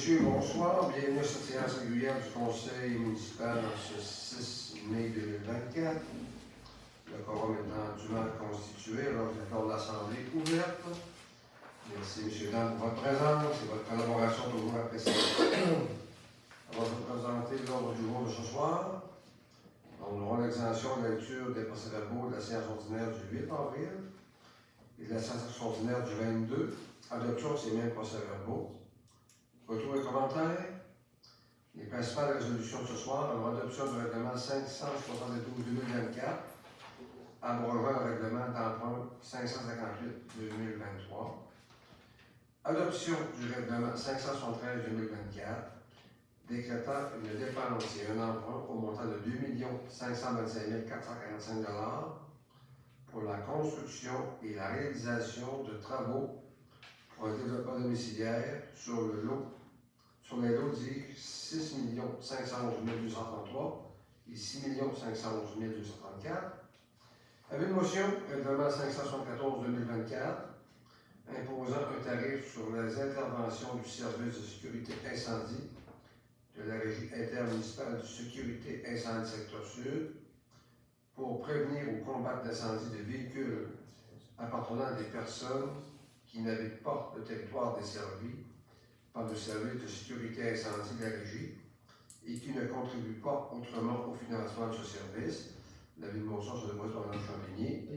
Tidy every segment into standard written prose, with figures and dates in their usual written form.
messieurs, bonsoir. Bienvenue à cette séance régulière du Conseil municipal en ce 6 mai 2024. Le quorum étant dûment constitué, alors je déclare l'Assemblée ouverte. Merci, messieurs, dames, pour votre présence et votre collaboration toujours appréciée. On va vous présenter l'ordre du jour de ce soir. Nous aurons l'exemption de la lecture des procès-verbaux de la séance ordinaire du 8 avril et de la séance extraordinaire du 22. Adoption de ces mêmes procès-verbaux. Retour et commentaires. Les principales résolutions de ce soir, alors adoption du règlement 572-2024, abrogeant le règlement d'emprunt 558-2023, adoption du règlement 573-2024, décrétant une dépense et un emprunt au montant de 2 525 445 $ pour la construction et la réalisation de travaux pour un développement domiciliaire sur les lots dits 6 511 233 et 6 511 234. Avec une motion, règlement 574-2024, imposant un tarif sur les interventions du service de sécurité incendie de la Régie intermunicipale de sécurité incendie secteur sud pour prévenir ou combattre l'incendie de véhicules appartenant à des personnes qui n'habitent pas le territoire desservi par le service de sécurité incendie de la Régie et qui ne contribuent pas autrement au financement de ce service. L'avis de motion se dépose par Mme Champigny.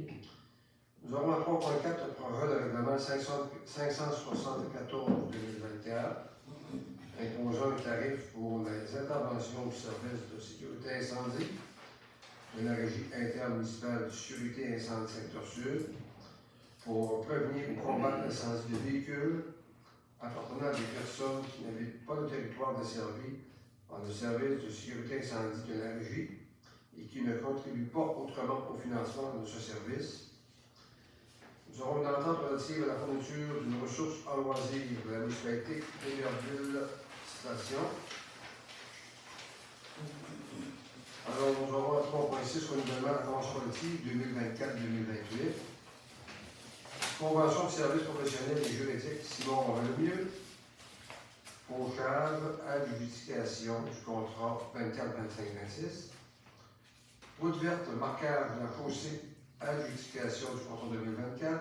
Nous aurons à 3.4 le projet de règlement 574-2024 imposant un tarif pour les interventions du service de sécurité incendie de la Régie intermunicipale de sécurité incendie secteur sud pour prévenir ou combattre l'incendie de véhicules appartenant à des personnes qui n'habitent pas le territoire desservi par le service de sécurité incendie de la Régie et qui ne contribuent pas autrement au financement de ce service. Nous aurons une entente relative à la fourniture d'une ressource en loisir de la municipalité d'Héberville Station. Alors, nous aurons à 3.6 renouvellement de la convention collective 2024-2028. Convention de services professionnels et juridiques Simon Lemieux. Fauchage, adjudication du contrat 24-25-26. Route verte, marquage de la chaussée, adjudication du contrat 2024.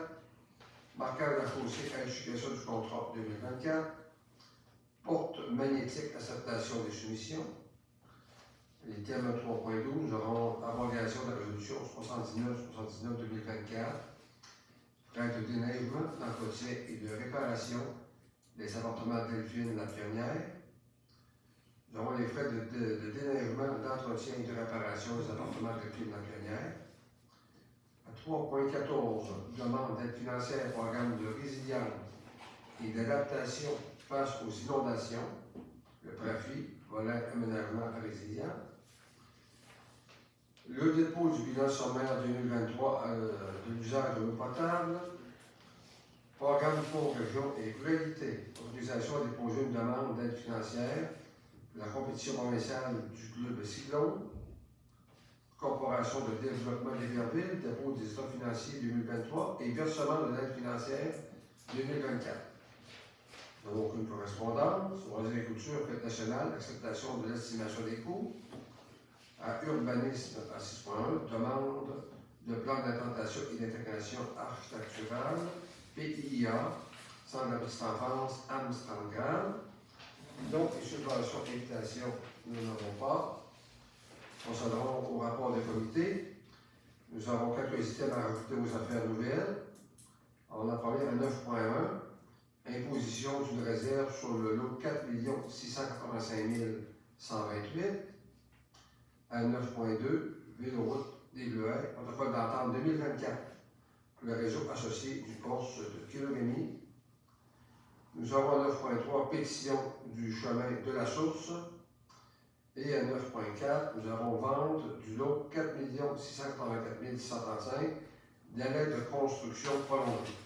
Marquage de la chaussée, adjudication du contrat 2024. Porte magnétique, acceptation des soumissions. Les thèmes 3.12, nous aurons abrogation de la résolution 79-2024. Frais de déneigement, d'entretien et de réparation des appartements Delphine La Pionnière. Nous aurons les frais de déneigement, d'entretien et de réparation des appartements Delphine La Pionnière. À 3.14, demande d'aide financière programme de résilience et d'adaptation face aux inondations, le PRAFI, volet aménagement résilient. Le dépôt du bilan sommaire 2023 de l'usage de l'eau potable. Programme pour région et ruralité. Autorisation à déposer une demande d'aide financière. La compétition provinciale du club Cyclone. Corporation de développement d'Héberville, dépôt des états financiers 2023 et versement de l'aide financière 2024. Nous n'avons aucune correspondance. Loisirs et culture, fête nationale, acceptation de l'estimation des coûts. À urbanisme à 6.1, demande de plan d'implantation et d'intégration architecturale, PIA, Centre de la petite enfance, Amsterdam. Donc, les subventions et invitations, nous n'en avons pas. Procéderons au rapport des comités. Nous avons quelques items à rajouter aux affaires nouvelles. On a parlé à 9.1, imposition d'une réserve sur le lot 4 685 128. À 9.2, Véloroute des Bleuets, protocole d'entente 2024 pour le réseau associé du poste de Kiloremi. Nous avons à 9.3, pétition du chemin de la source. Et à 9.4, nous avons vente du lot 4 684 135, délai de construction prolongé.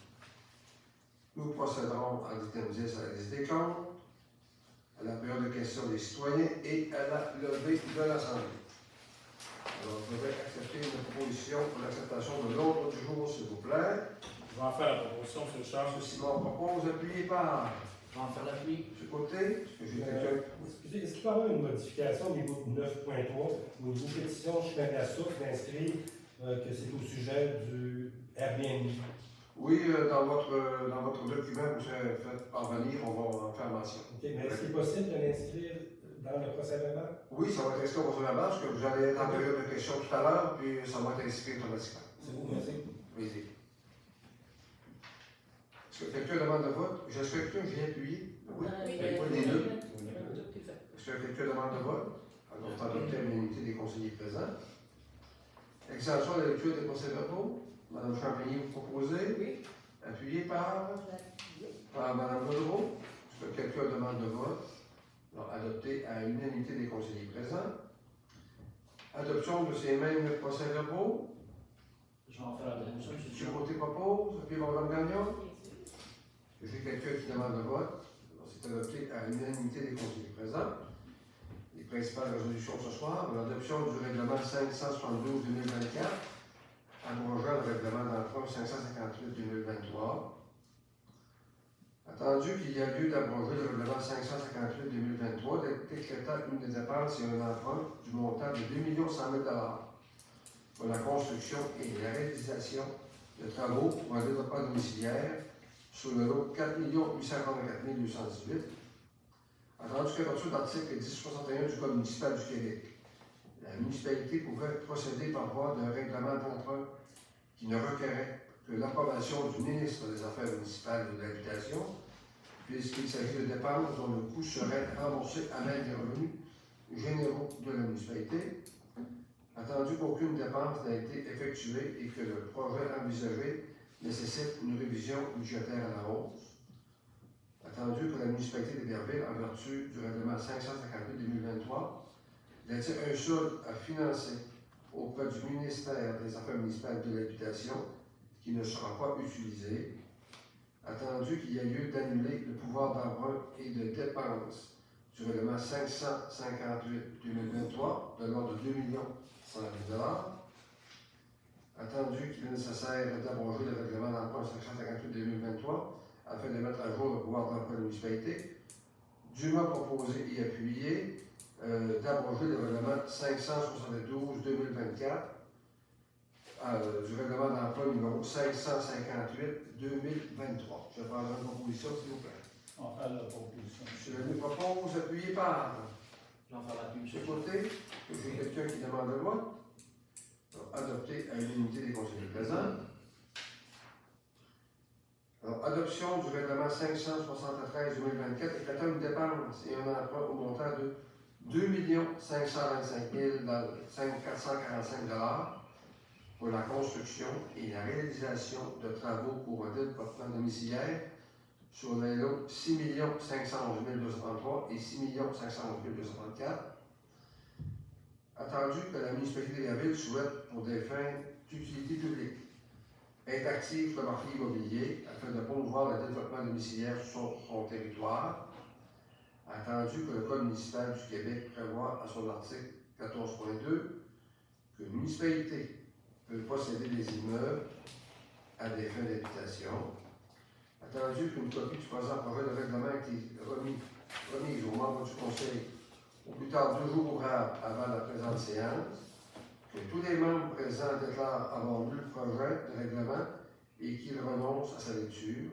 Nous procéderons à l'item 10 à la liste des comptes, à la période de questions des citoyens et à la levée de l'Assemblée. Alors, vous devez accepter une proposition pour l'acceptation de l'ordre du jour, s'il vous plaît. Je vais en faire la proposition, M. Charles. M. Simon propose, appuyé par Je vais en faire l'appui. M. Côté, est-ce que j'ai quelqu'un? Excusez, est-ce qu'il peut y avoir une modification au niveau de 9.3, au niveau pétition, je fais la source d'inscrire que c'est au sujet du Airbnb? Oui, dans votre document que j'ai fait parvenir, on va en faire mention. OK, mais est-ce qu'il est possible de l'inscrire dans le procès-verbal? Oui, ça va être inscrit au procès verbal, parce que vous allez être en période de questions tout à l'heure, puis ça va être inscrit automatiquement. C'est bon, merci. Oui. Est-ce que quelqu'un demande de vote? Est-ce que quelqu'un vient appuyer? Oui. Les deux. Est-ce que quelqu'un demande de vote? Alors, on adopté à l'unanimité des conseillers présents. Extension de la lecture des procès-verbaux. Mme Champigny, vous proposez? Oui. Appuyé par Mme Gaudreau. Est-ce que quelqu'un demande de vote? Alors, adopté à l'unanimité des conseillers présents. Adoption de ces mêmes procès-verbaux. Je vais en faire la démotion, M. monsieur. Côté propose, puis Mme Gagnon. J'ai quelqu'un qui demande le vote. C'est adopté à l'unanimité des conseillers présents. Les principales résolutions ce soir, l'adoption du règlement 572-2024, abrogeant le règlement d'emprunt 558-2023. Attendu qu'il y a lieu d'abroger le règlement 558-2023, décrétant une des dépenses et un emprunt du montant de 2 100 000 pour la construction et la réalisation de travaux pour un développement domiciliaire sur le lot 4 844 218. Attendu qu'à partir de l'article 1061 du Code municipal du Québec, la municipalité pouvait procéder par voie d'un règlement d'emprunt qui ne requérait que l'approbation du ministre des Affaires municipales et de l'Habitation, puisqu'il s'agit de dépenses dont le coût serait remboursé à l'aide des revenus généraux de la municipalité. Attendu qu'aucune dépense n'a été effectuée et que le projet envisagé nécessite une révision budgétaire à la hausse. Attendu que la municipalité d'Héberville, en vertu du règlement 558-2023, détient un solde à financer auprès du ministère des Affaires municipales et de l'Habitation qui ne sera pas utilisé. Attendu qu'il y a lieu d'annuler le pouvoir d'emprunt et de dépenses du règlement 558-2023 de l'ordre de 2 100 000 $. Attendu qu'il est nécessaire d'abroger le règlement d'emprunt 558-2023 afin de mettre à jour le pouvoir d'emprunt de la municipalité, dûment proposé et appuyé d'abroger le règlement 572-2024 du règlement d'emprunt numéro 558-2023. Je prendrai une proposition, s'il vous plaît. On va faire la proposition. M. Lamy propose, appuyé par Je vais en faire l'appui, M. monsieur. Côté. J'ai quelqu'un qui demande le vote. Adopté à l'unanimité des conseillers présents. Alors, adoption du règlement 573-2024 éclatant une dépense et un emprunt au montant de 2 525 445 $ pour la construction et la réalisation de travaux pour un développement domiciliaire sur les lots 6 511 233 et 6 511 234. Attendu que la municipalité d'Héberville souhaite, pour des fins d'utilité publique, être active sur le marché immobilier afin de promouvoir le développement domiciliaire sur son territoire. Attendu que le Code municipal du Québec prévoit à son article 14.2 que une municipalité peut posséder des immeubles à des fins d'habitation. Attendu qu'une copie du présent projet de règlement ait été remise aux membres du Conseil au plus tard 2 jours ouvrables avant la présente séance, que tous les membres présents déclarent avoir lu le projet de règlement et qu'ils renoncent à sa lecture.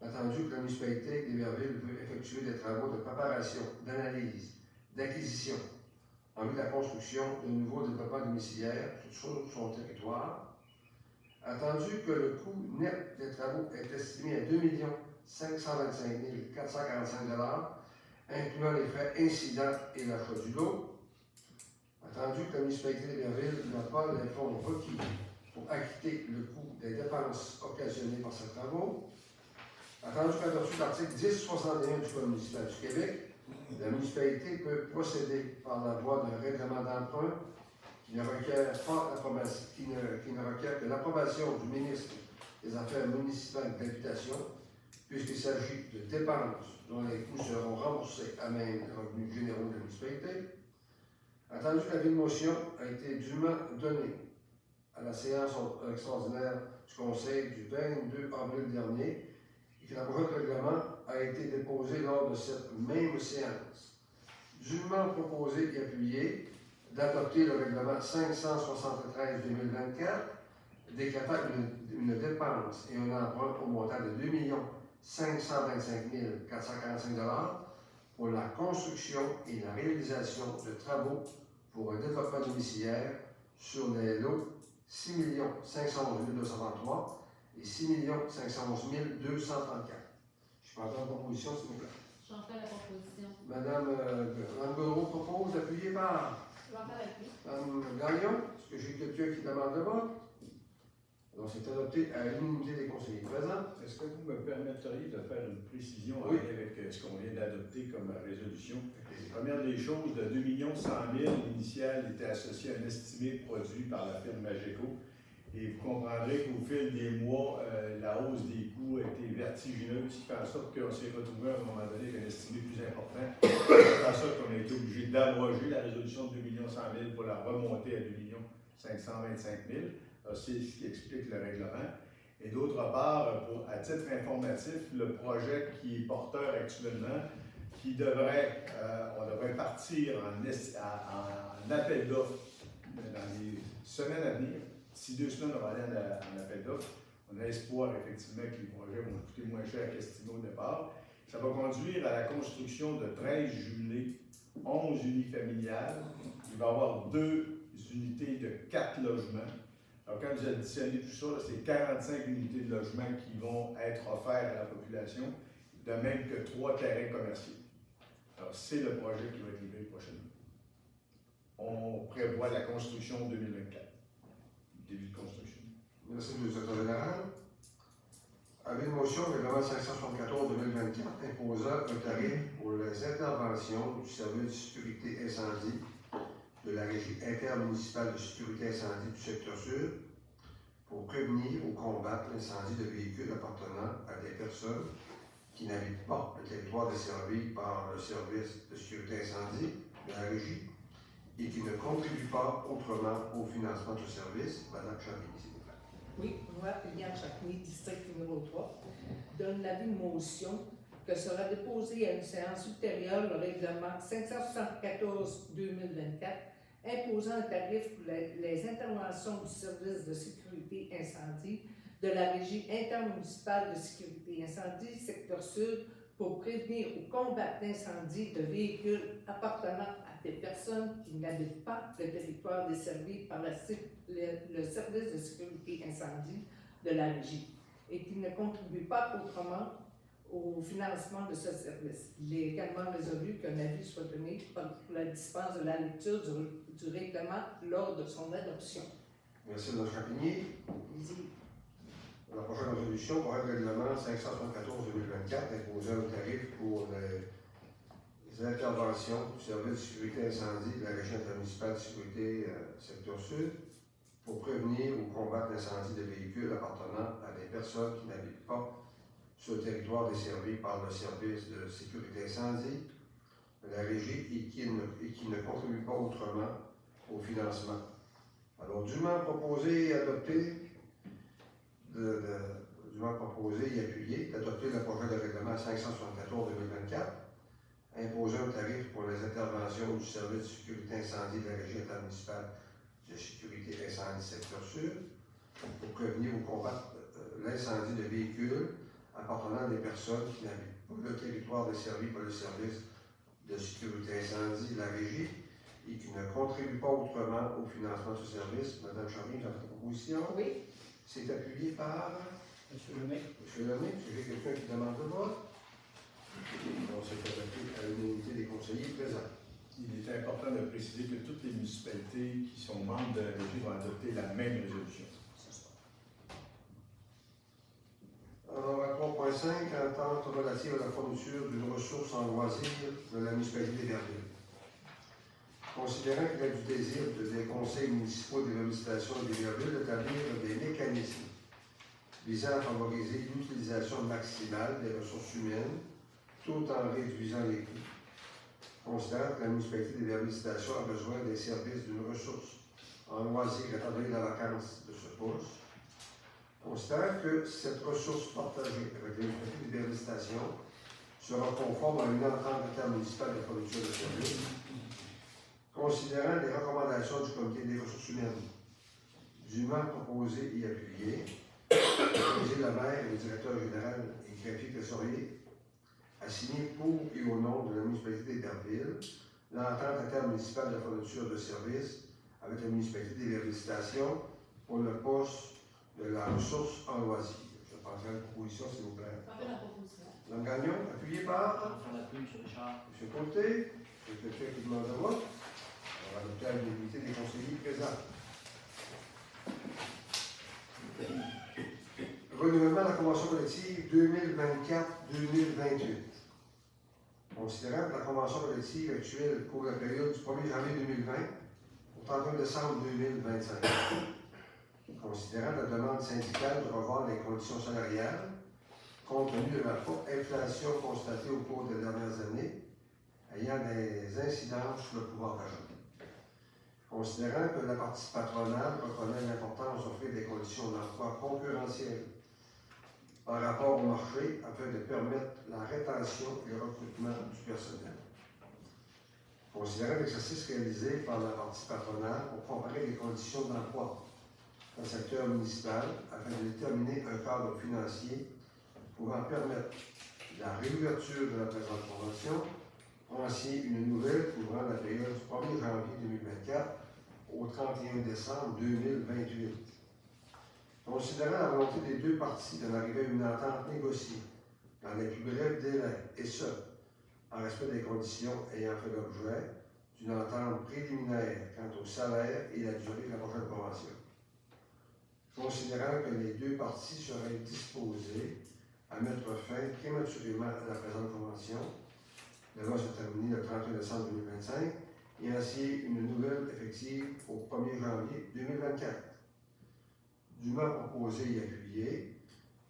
Attendu que la municipalité d'Héberville veut effectuer des travaux de préparation, d'analyse, d'acquisition en vue de la construction de nouveaux développements domiciliaires sur son territoire. Attendu que le coût net des travaux est estimé à 2 525 445 $, incluant les frais incidents et l'achat du lot. Attendu que la municipalité d'Héberville n'a pas les fonds requis pour acquitter le coût des dépenses occasionnées par ces travaux. Attendu qu'en vertu de l'article 1061 du Code municipal du Québec, la municipalité peut procéder par la voie d'un règlement d'emprunt qui ne requiert que l'approbation du ministre des Affaires municipales et de l'Habitation, puisqu'il s'agit de dépenses dont les coûts seront remboursés à même des revenus généraux de la municipalité. Attendu que l'avis de motion a été dûment donné à la séance extraordinaire du Conseil du 22 avril dernier et que la projet de règlement a été déposé lors de cette même séance. Dûment proposé et appuyé d'adopter le règlement 573-2024 décrétant une dépense et un emprunt au montant de 2 525 445 $ pour la construction et la réalisation de travaux pour un développement domiciliaire sur les lots 6 511 233 et 6 511 234. Je peux entendre la proposition, s'il vous plaît. J'en fais la proposition. Madame Gaudreau propose, appuyé par J'en fais la pluie. Madame Gagnon. Est-ce que j'ai quelqu'un qui demande le vote? Donc, c'est adopté à l'unanimité des conseillers présents. Est-ce que vous me permetteriez de faire une précision Oui. avec ce qu'on vient d'adopter comme résolution? Première des choses, de 2 100 000, l'initiale était associée à un estimé produit par la firme Mageco. Et vous comprendrez qu'au fil des mois, la hausse des coûts a été vertigineuse, ce qui fait en sorte qu'on s'est retrouvé à un moment donné avec un estimé plus important. C'est en sorte qu'on a été obligé d'abroger la résolution de 2 100 000 pour la remonter à 2 525 000. C'est ce qui explique le règlement. Et d'autre part, à titre informatif, le projet qui est porteur actuellement, on devrait partir en appel d'offres dans les semaines à venir. D'ici 2 semaines, on va aller en appel d'offres. On a espoir effectivement que les projets vont coûter moins cher qu'estimé au départ. Ça va conduire à la construction de 13 jumelés, 11 unifamiliales. Il va y avoir 2 unités de 4 logements. Alors, quand vous additionnez tout ça, c'est 45 unités de logement qui vont être offertes à la population, de même que 3 terrains commerciaux. Alors, c'est le projet qui va être livré prochainement. On prévoit la construction 2024. Début de construction. Merci, M. le secrétaire général. Avec une motion, le règlement 574-2024 imposant un tarif pour les interventions du service de sécurité incendie de la Régie intermunicipale de sécurité incendie du secteur sud pour prévenir ou combattre l'incendie de véhicules appartenant à des personnes qui n'habitent pas le territoire desservi par le service de sécurité incendie de la Régie et qui ne contribuent pas autrement au financement de ce service. Madame Champigny, s'il vous plaît. Oui, moi, Liliane Chapny, district numéro 3, donne l'avis de motion que sera déposé à une séance ultérieure le règlement 574-2024 imposant un tarif pour les interventions du service de sécurité incendie de la Régie intermunicipale de sécurité incendie, secteur sud, pour prévenir ou combattre l'incendie de véhicules appartenant à des personnes qui n'habitent pas le territoire desservi par le service de sécurité incendie de la Régie et qui ne contribuent pas autrement au financement de ce service. Il est également résolu qu'un avis soit donné pour la dispense de la lecture du règlement lors de son adoption. Merci, Mme Champigny. La prochaine résolution pour le règlement 574-2024 imposant un tarif pour les interventions du service de sécurité incendie de la Régie intermunicipale de sécurité secteur sud pour prévenir ou combattre l'incendie de véhicules appartenant à des personnes qui n'habitent pas sur le territoire desservi par le service de sécurité incendie de la Régie et qui ne contribuent pas autrement au financement. Alors, dûment proposé et adopté, dûment proposé et appuyé d'adopter le projet de règlement 574-2024 imposant un tarif pour les interventions du service de sécurité incendie de la Régie intermunicipale de sécurité incendie secteur sud pour prévenir ou combattre l'incendie de véhicules appartenant à des personnes qui n'habitent pas le territoire desservi par le service de sécurité incendie de la Régie et qui ne contribuent pas autrement au financement de ce service. Madame Champigny, vous avez une proposition? Oui. C'est appuyé par Monsieur Lemay. M. Lemay. Est-ce que j'ai quelqu'un qui demande le vote? Donc, c'est adopté à l'unanimité des conseillers présents. Il est important de préciser que toutes les municipalités qui sont membres de la Régie vont adopter la même résolution. Alors, à 3.5, entente relative à la fourniture d'une ressource en loisirs de la municipalité d'Herville. Considérant qu'il y a du désir des conseils municipaux des réhabilitations et des Herville d'établir des mécanismes visant à favoriser l'utilisation maximale des ressources humaines tout en réduisant les coûts. Considérant que la municipalité des réhabilitations a besoin des services d'une ressource en loisirs étant donné la vacance de ce poste. Considérant que cette ressource partagée avec les municipalités des réhabilitation sera conforme à une entente intermunicipale de fourniture de services. Considérant les recommandations du Comité des ressources humaines, dûment proposées et appuyées, autoriser le maire et le directeur général et greffier trésorier à signer pour et au nom de la municipalité d'Iberville l'entente intermunicipale de fourniture de services avec la municipalité des réhabilitations pour le poste de la ressource en loisirs. Je passerai à la proposition, s'il vous plaît. J'en fais la proposition. Mme Gagnon, appuyé par J'en fais l'appui, M. Richard. M. Côté. C'est quelqu'un qui demande le vote. On va adopter à l'unanimité des conseillers présents. Renouvellement de la convention collective 2024-2028. Considérant que la convention collective actuelle couvre la période du 1er janvier 2020 au 31 décembre 2025. Considérant la demande syndicale de revoir les conditions salariales, compte tenu de la forte inflation constatée au cours des dernières années, ayant des incidences sur le pouvoir d'achat. Considérant que la partie patronale reconnaît l'importance d'offrir des conditions d'emploi concurrentielles par rapport au marché afin de permettre la rétention et le recrutement du personnel. Considérant l'exercice réalisé par la partie patronale pour comparer les conditions d'emploi dans le secteur municipal afin de déterminer un cadre financier pouvant permettre la réouverture de la présente convention, ainsi une nouvelle couvrant la période du 1er janvier 2024 au 31 décembre 2028. Considérant la volonté des deux parties d'en arriver à une entente négociée dans les plus brefs délais, et ce, en respect des conditions ayant fait l'objet d'une entente préliminaire quant au salaire et la durée de la prochaine convention. Considérant que les deux parties seraient disposées à mettre fin prématurément à la présente convention, la loi se terminer le 31 décembre 2025 et ainsi une nouvelle effective au 1er janvier 2024. Dûment proposé et appuyé,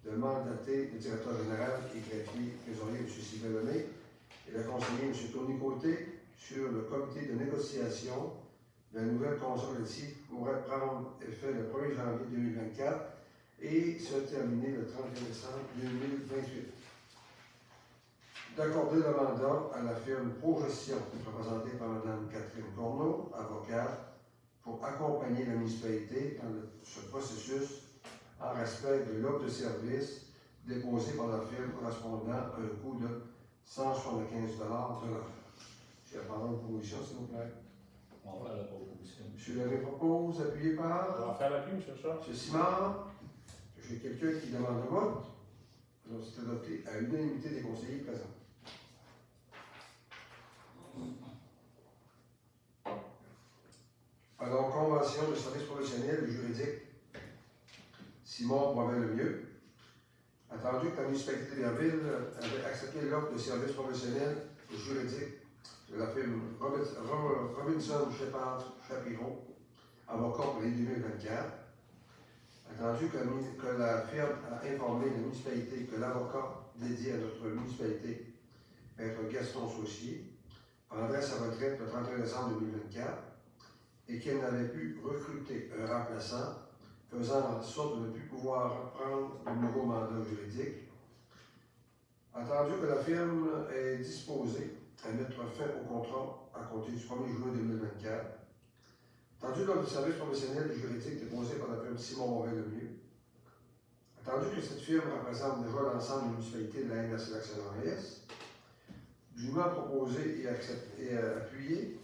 de mandater le directeur général et greffier trésorier M. Sylvain Lemay et le conseiller M. Tony Côté sur le comité de négociation de la nouvelle convention collective pourrait prendre effet le 1er janvier 2024 et se terminer le 31 décembre 2028. D'accorder le mandat à la firme Progestion, représentée par Mme Catherine Corneau, avocate, pour accompagner la municipalité dans ce processus en respect de l'offre de service déposée par la firme correspondant à un coût de 175 de l'heure. Je vais prendre une proposition, s'il vous plaît. On va faire la proposition. M. Lemay propose, appuyé par On va faire l'appui, M. Richard. M. Simard. J'ai quelqu'un qui demande le vote. Alors, c'est adopté à l'unanimité des conseillers présents. Alors, convention de service professionnel et juridique. Simon Boivin-Lemieux. Attendu que la municipalité d'Iberville avait accepté l'offre de service professionnel et juridique de la firme Robinson Shepard Chapiron, avocat pour les 2024. Attendu que la firme a informé la municipalité que l'avocat dédié à notre municipalité, Maître Gaston Saucier, prendrait sa retraite le 31 décembre 2024 et qu'elle n'avait pu recruter un remplaçant, faisant en sorte de ne plus pouvoir prendre de nouveau mandat juridique. Attendu que la firme est disposée à mettre fin au contrat à compter du 1er juin 2024. Attendu lors du service professionnel et juridique déposé par la firme Simon Boivin-Lemieux. Attendu que cette firme représente déjà l'ensemble des municipalités de la NRC Lac-Saint-Jean-Est. Dûment proposé et appuyé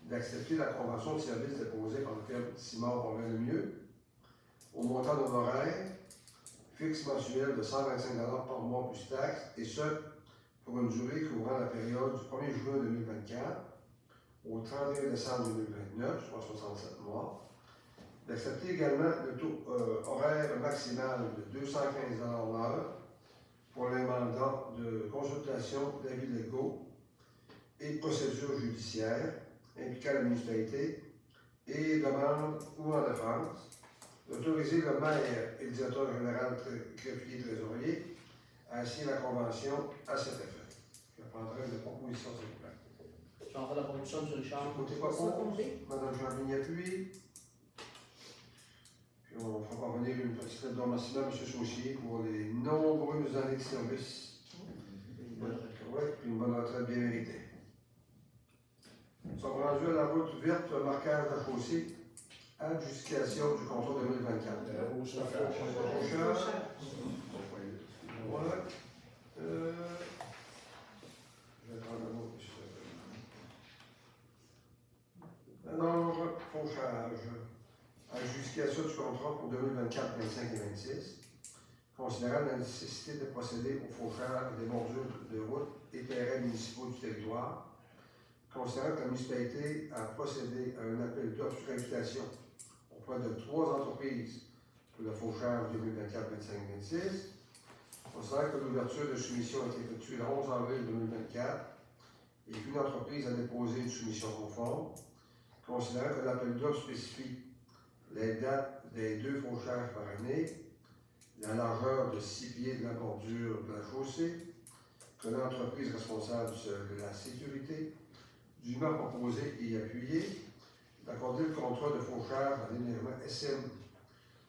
d'accepter la convention de service déposée par la firme Simon Boivin-Lemieux au montant d'honoraires fixe mensuel de 125 $ par mois plus taxes, et ce, pour une durée couvrant la période du 1er juin 2024 au 31 décembre 2029, soit 67 mois. D'accepter également le taux horaire maximal de 215 $ l'heure pour les mandats de consultation d'avis légaux et procédures judiciaires impliquant la municipalité et demande ou en défense. D'autoriser le maire et le directeur général greffier trésorier à signer la convention à cet effet. Je prendrai une proposition, s'il vous plaît. J'en fais la proposition, M. Richard. Côté propose, Mme Jean-Vigny appuie. Puis on fera parvenir une petite lettre de remerciement à M. Saucier pour les nombreuses années de service puis une bonne retraite bien méritée. Nous sommes rendus à la route verte, marquage de la chaussée, adjudication du contrat 2024. Fauchage. Voilà. Je vais prendre un autre. Non, fauchage. Adjudication du contrat pour 2024, 25 et 26. Considérant la nécessité de procéder au fauchage des bordures de route et terrains municipaux du territoire, considérant que la municipalité a procédé à un appel d'offres sur invitation auprès de 3 entreprises pour le fauchage 2024, 25 et 26, considérant que l'ouverture de soumission a été effectuée le 11 avril 2024 et qu'une entreprise a déposé une soumission conforme, considérant que l'appel d'offres spécifie les dates des 2 fauchages par année, la largeur de 6 pieds de la bordure de la chaussée, que l'entreprise responsable de la sécurité, dûment proposé et appuyé, d'accorder le contrat de fauchage à l'énergie SM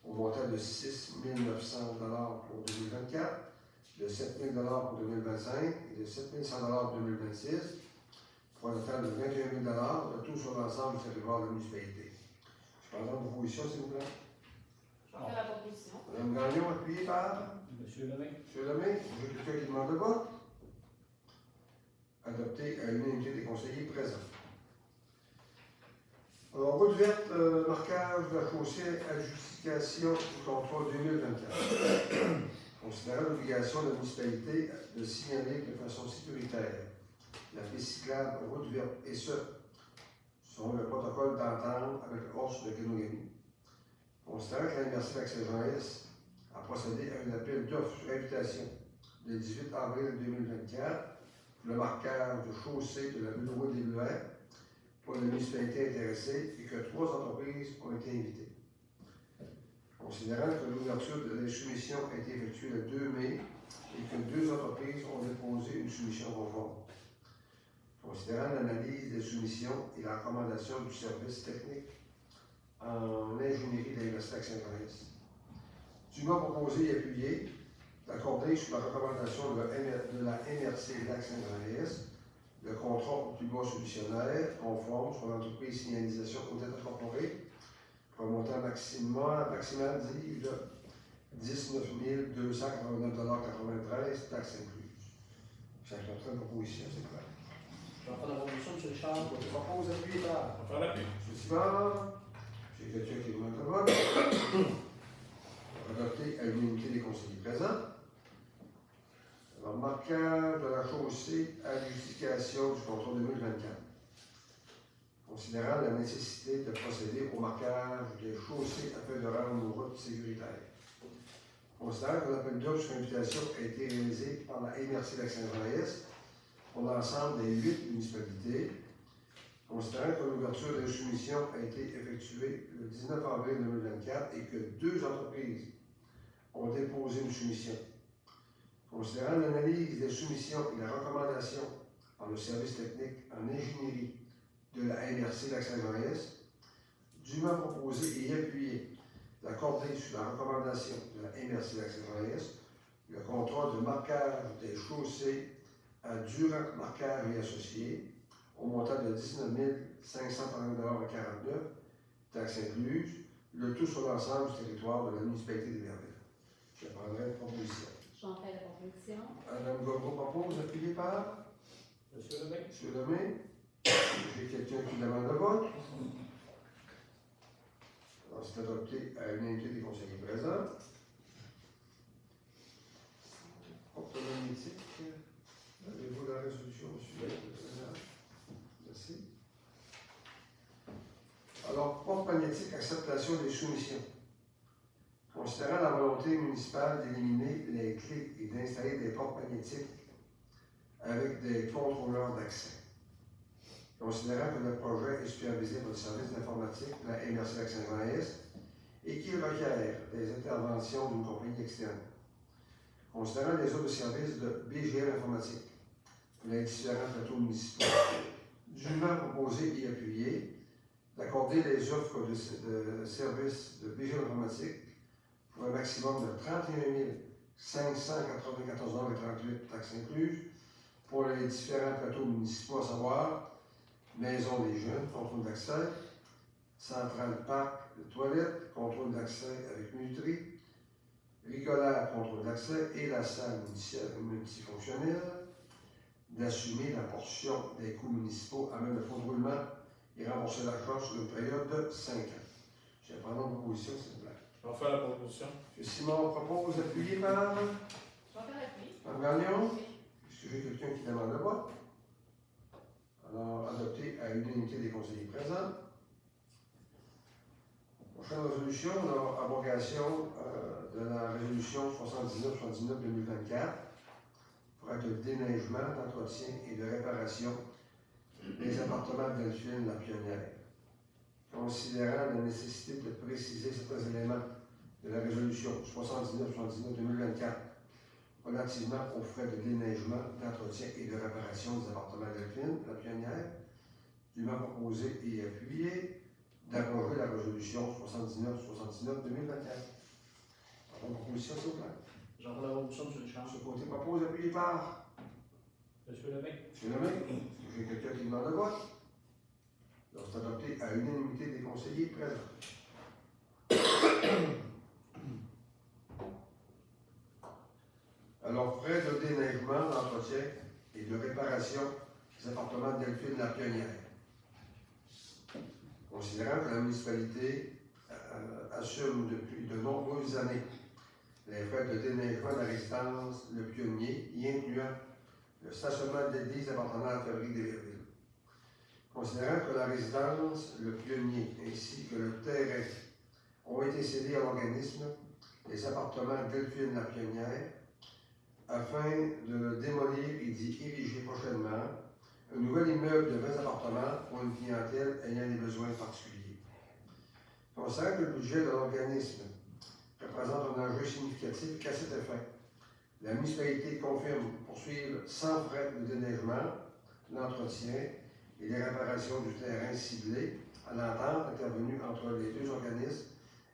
au montant de 6 900 $ pour 2024, de 7 000 $ pour 2025 et de 7 100 $ pour 2026, pour un total de 21 000 $, le tout sur l'ensemble du territoire de la municipalité. Je prends la proposition, s'il vous plaît. J'en fais la proposition. Mme Gagnon, appuyée par Monsieur Lemay. M. Lemay. J'ai quelqu'un qui demande le vote. Adopté à l'unanimité des conseillers présents. Alors, route verte, marquage de la chaussée, adjudication du contrat 2024. Considérant l'obligation de la municipalité de signaler de façon sécuritaire la piste cyclable route verte et ce, selon le protocole d'entente avec le Horse de Kenogami. Considérant que la MRC Lac-Saint-Jean-S a procédé à un appel d'offres sur invitation le 18 avril 2024 pour le marquage de chaussée de la Bureau des Bluets pour les municipalités intéressées et que 3 entreprises ont été invitées. Considérant que l'ouverture de la soumission a été effectuée le 2 mai et que 2 entreprises ont déposé une soumission conforme. Considérant l'analyse des soumissions et la recommandation du service technique en ingénierie de l'Université Lac-Saint-Jean-S, dûment proposé et appuyé d'accorder sous la recommandation de la MRC Lac-Saint-Jean-S le contrat au plus bas solutionnaire conforme sur l'entreprise Signalisation Audit Incorporée pour un montant maximal dit de 19 289 $93, taxes incluses. Chacun de proposition, c'est clair. J'en fais la proposition, M. Richard. Je propose appuyé par On va faire l'appui. M. Simard. J'ai quelqu'un qui demande le vote. Adopté à l'unanimité des conseillers présents. Alors, marquage de la chaussée à justification du contrat 2024. Considérant la nécessité de procéder au marquage des chaussées afin de rendre nos routes sécuritaires. Considérant que l'appel d'offres sur invitation a été réalisé par la MRC Lac-Saint-Jean-S pour l'ensemble des 8 municipalités. Considérant que l'ouverture de la soumission a été effectuée le 19 avril 2024 et que 2 entreprises ont déposé une soumission. Considérant l'analyse des soumissions et la recommandation par le service technique en ingénierie de la MRC Lac-Saint-Jean-S, dûment proposé et appuyé d'accorder sur la recommandation de la MRC Lac-Saint-Jean-S le contrat de marquage des chaussées à Durand Marquage et Associés au montant de 19 539 $49, taxes incluses, le tout sur l'ensemble du territoire de la municipalité d'Iberville. Je prendrai une proposition. J'en fais la proposition. Mme Godreau propose, appuyé par Monsieur Lemay. M. Lemay. J'ai quelqu'un qui demande le vote. Alors, c'est adopté à l'unanimité des conseillers présents. Porte magnétique. Avez-vous la résolution, M. le Président? Merci. Alors, porte magnétique, acceptation des soumissions. Considérant la volonté municipale d'éliminer les clés et d'installer des portes magnétiques avec des contrôleurs d'accès. Considérant que le projet est supervisé par le service d'informatique de la MRC Lac-Saint-Jean-S et qu'il requiert des interventions d'une compagnie externe. Considérant les autres services de BGL informatique pour les différents plateaux municipaux, dûment proposé et appuyé d'accorder les offres de services de BGL informatique pour un maximum de 31 594 $ et 38 taxes incluses, pour les différents plateaux municipaux, à savoir Maison des jeunes, contrôle d'accès, Centrale Parc, toilettes, contrôle d'accès avec minuterie, Rigolaire, contrôle d'accès et la salle multifonctionnelle, d'assumer la portion des coûts municipaux à même le fonds de roulement et rembourser la charge sur une période de 5 ans. Je vais prendre une proposition, s'il vous plaît. Je vais faire la proposition. M. Simon propose, appuyé par Jean-Pierre Lapierre. Mme Gagnon. Oui. Est-ce que j'ai quelqu'un qui demande le vote? Alors, adopté à l'unanimité des conseillers présents. Prochaine résolution, on a abrogation de la résolution 79-79-2024 pour acte de déneigement, d'entretien et de réparation des appartements de Delphine la Pionnière. Considérant la nécessité de préciser certains éléments de la résolution 79-79-2024 relativement aux frais de déneigement, d'entretien et de réparation des appartements de Delphine la Pionnière, dûment proposé et appuyé d'abroger la résolution 79-79-2024. Par proposition, s'il vous plaît. J'en fais la proposition, M. Richard. Ce côté propose, appuyé par M. Lemay. M. Lemay. Est-ce que j'ai quelqu'un qui demande le vote? Donc, c'est adopté à l'unanimité des conseillers présents. Alors, frais de déneigement, d'entretien et de réparation des appartements de Delphine la Pionnière. Considérant que la municipalité assume depuis de nombreuses années les frais de déneigement de la résidence Le Pionnier, y incluant le stationnement de l'église appartenant à la Fabrique des Vervilles. Considérant que la résidence Le Pionnier ainsi que le terrain ont été cédés à l'organisme les appartements Delphine la Pionnière, afin de le démolir et d'y ériger prochainement un nouvel immeuble de 20 appartements pour une clientèle ayant des besoins particuliers. Considérant que le budget de l'organisme représente un enjeu significatif qu'à cet effet, la municipalité confirme poursuivre sans frais le déneigement, l'entretien et les réparations du terrain ciblé à l'entente intervenue entre les deux organismes,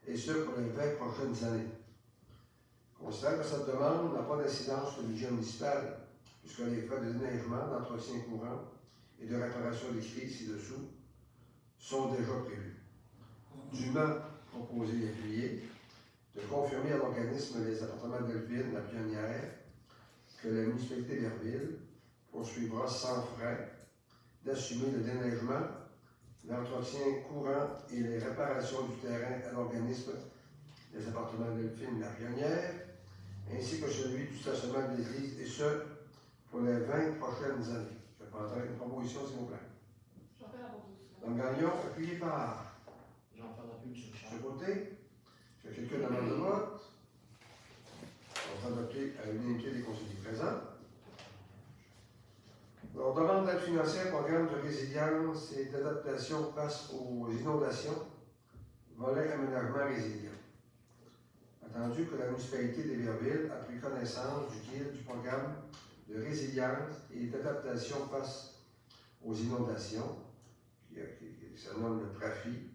et ce pour les 20 prochaines années. Considérant que cette demande n'a pas d'incidence sur le budget municipal, puisque les frais de déneigement, d'entretien courant et de réparation décrits ci-dessous sont déjà prévus. Dûment proposé et appuyé de confirmer à l'organisme les appartements de Delphine la Pionnière que la municipalité d'Herville poursuivra sans frais d'assumer le déneigement, l'entretien courant et les réparations du terrain à l'organisme des appartements de Delphine la Pionnière, ainsi que celui du stationnement de l'église, et ce, pour les 20 prochaines années. Je prendrai une proposition, s'il vous plaît. J'en fais la proposition. Mme Gagnon, appuyé par J'en fais l'appui, M. Richard. ce côté. Est-ce que quelqu'un demande le vote? On va adopter à l'unanimité des conseillers présents. Alors, demande d'aide financière, programme de résilience et d'adaptation face aux inondations, volet aménagement résilient. Attendu que la municipalité d'Héberville a pris connaissance du guide du programme de résilience et d'adaptation face aux inondations, qui se nomme le PRAFI,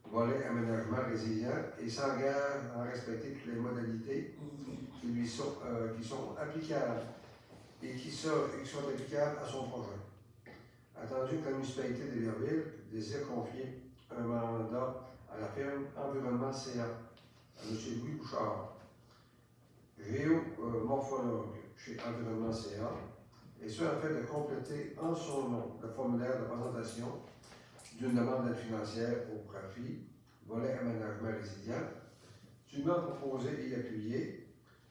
volet aménagement résilient, et s'engage à respecter toutes les modalités qui sont applicables et qui sont applicables à son projet. Attendu que la municipalité d'Héberville désire confier un mandat à la firme Environnement CA, à M. Louis Bouchard, géomorphologue chez Environnement CA, et ce afin de compléter en son nom le formulaire de présentation d'une demande d'aide financière au PRAFI, volet aménagement résilient, dûment proposé et appuyé,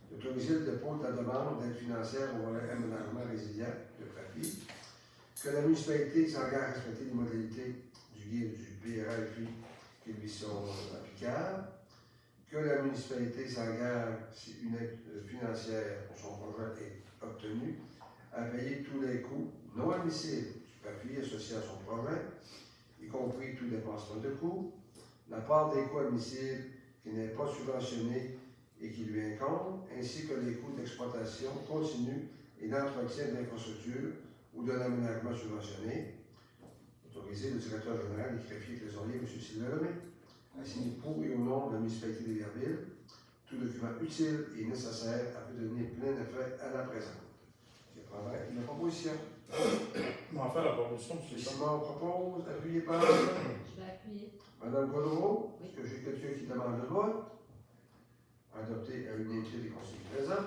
d'autoriser le dépôt de la demande d'aide financière au volet aménagement résilient de PRAFI, que la municipalité s'engage à respecter les modalités du guide du PRAFI qui lui sont applicables, que la municipalité s'engage, si une aide financière pour son projet est obtenue, à payer tous les coûts non admissibles du PRAFI associé à son projet, y compris tout dépassement de coûts, la part des coûts admissibles qui n'est pas subventionné et qui lui incombe, ainsi que les coûts d'exploitation continue et d'entretien de l'infrastructure ou de l'aménagement subventionné. Autoriser le directeur général et greffier trésorier, M. Sylvain Lemay, à signer pour et au nom de la municipalité d'Héberville tout document utile et nécessaire afin de donner plein effet à la présente. Je prendrai une proposition. proposition? Je vais en faire la proposition, M. Charles. Simon propose, appuyé par Je vais appuyer. Madame Gaudreau. Est-ce que j'ai quelqu'un qui demande le vote? Adopté à l'unité des conseillers présents.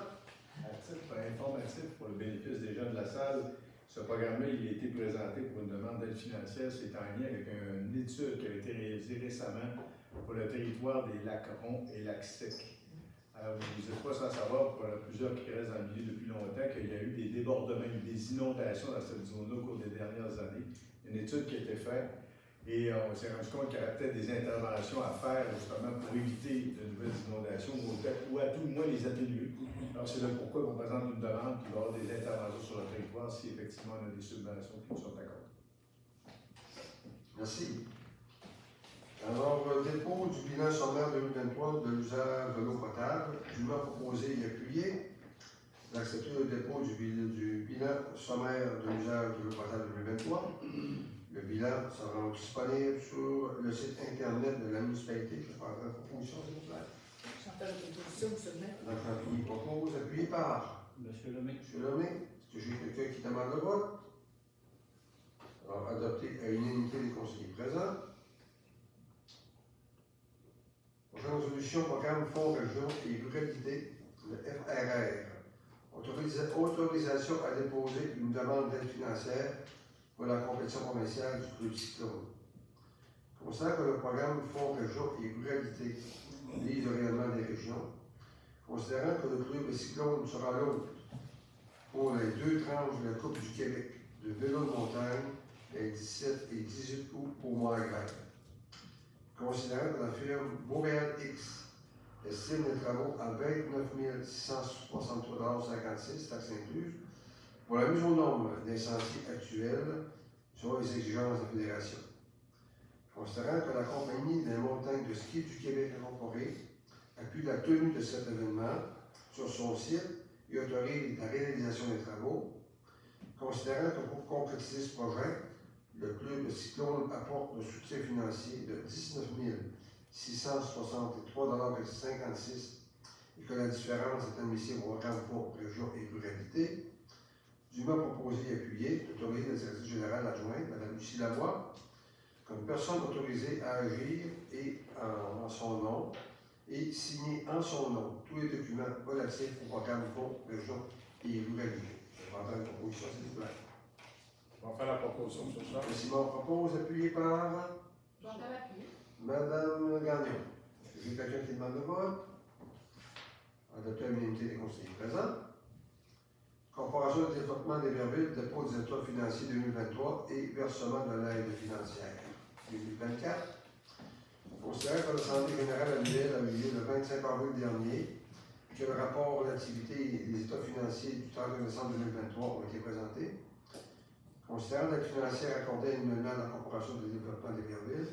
À titre informatif, pour le bénéfice des gens de la salle, ce programme-là, il a été présenté pour une demande d'aide financière. C'est en lien avec une étude qui a été réalisée récemment pour le territoire des lacs Ronds et lacs Secs. Alors, vous n'êtes pas sans savoir, pour plusieurs qui restent dans le milieu depuis longtemps, qu'il y a eu des débordements, des inondations dans cette zone-là au cours des dernières années. Une étude qui a été faite et on s'est rendu compte qu'il y avait peut-être des interventions à faire justement pour éviter de nouvelles inondations ou à tout le moins les atténuer. Alors, c'est là pourquoi on présente une demande qui va avoir des interventions sur le territoire si effectivement on a des subventions qui nous sont accordées. Merci. Alors, dépôt du bilan sommaire 2023 de l'usage de l'eau potable, dûment proposé et appuyé, d'accepter le dépôt du bilan sommaire de l'usage de l'eau potable 2023. Le bilan sera disponible sur le site internet de la municipalité. Je prendrai la proposition, s'il vous plaît. J'en fais la proposition, M. le maire. Donc, appuyé propose, appuyé par M. Lemay. M. Lemay. Est-ce que j'ai quelqu'un qui demande le vote? Alors, adopté à l'unanimité des conseillers présents. Prochaine résolution, programme Fonds Région et Ruralité, le FRR. Autorisation à déposer une demande d'aide financière pour la compétition provinciale du Club Cyclone. Considérant que le programme Fonds Région et Ruralité vise le rayonnement des régions, considérant que le Club Cyclone sera l'hôte pour les 2 tranches de la Coupe du Québec de vélo de montagne les 17 et 18 août pour Montréal. Considérant que la firme Boréal X estime les travaux à 29 663,56 taxes incluses pour la mise au nombre d'incendies actuels sur les exigences de la Fédération. Considérant que la compagnie des montagnes de ski du Québec incorporée appuie la tenue de cet événement sur son site et autorise la réalisation des travaux, considérant que pour concrétiser ce projet, le Club Cyclone apporte le soutien financier de 19 663,56 et que la différence est admissible au programme pour région et ruralité, dûment proposé et appuyé d'autoriser la directrice générale adjointe, Mme Lucie Lavoie, comme personne autorisée à agir et en son nom et signer en son nom tous les documents relatifs au programme pour région et ruralité. Je vais entendre une proposition, s'il vous plaît. Je vais faire la proposition, M. Charles. Simon propose, appuyé par Je vais en faire appuyer. Madame Gagnon. Est-ce que j'ai quelqu'un qui demande le vote? Adopté à l'unanimité des conseillers présents. Corporation de développement d'Héberville, dépôt des états financiers 2023 et versement de l'aide financière 2024. Considérant que l'Assemblée générale annuelle a eu lieu le 25 avril dernier et que le rapport d'activité et des états financiers du 31 décembre 2023 ont été présentés. Considérant l'aide financière accordée annuellement à la Corporation de développement d'Héberville,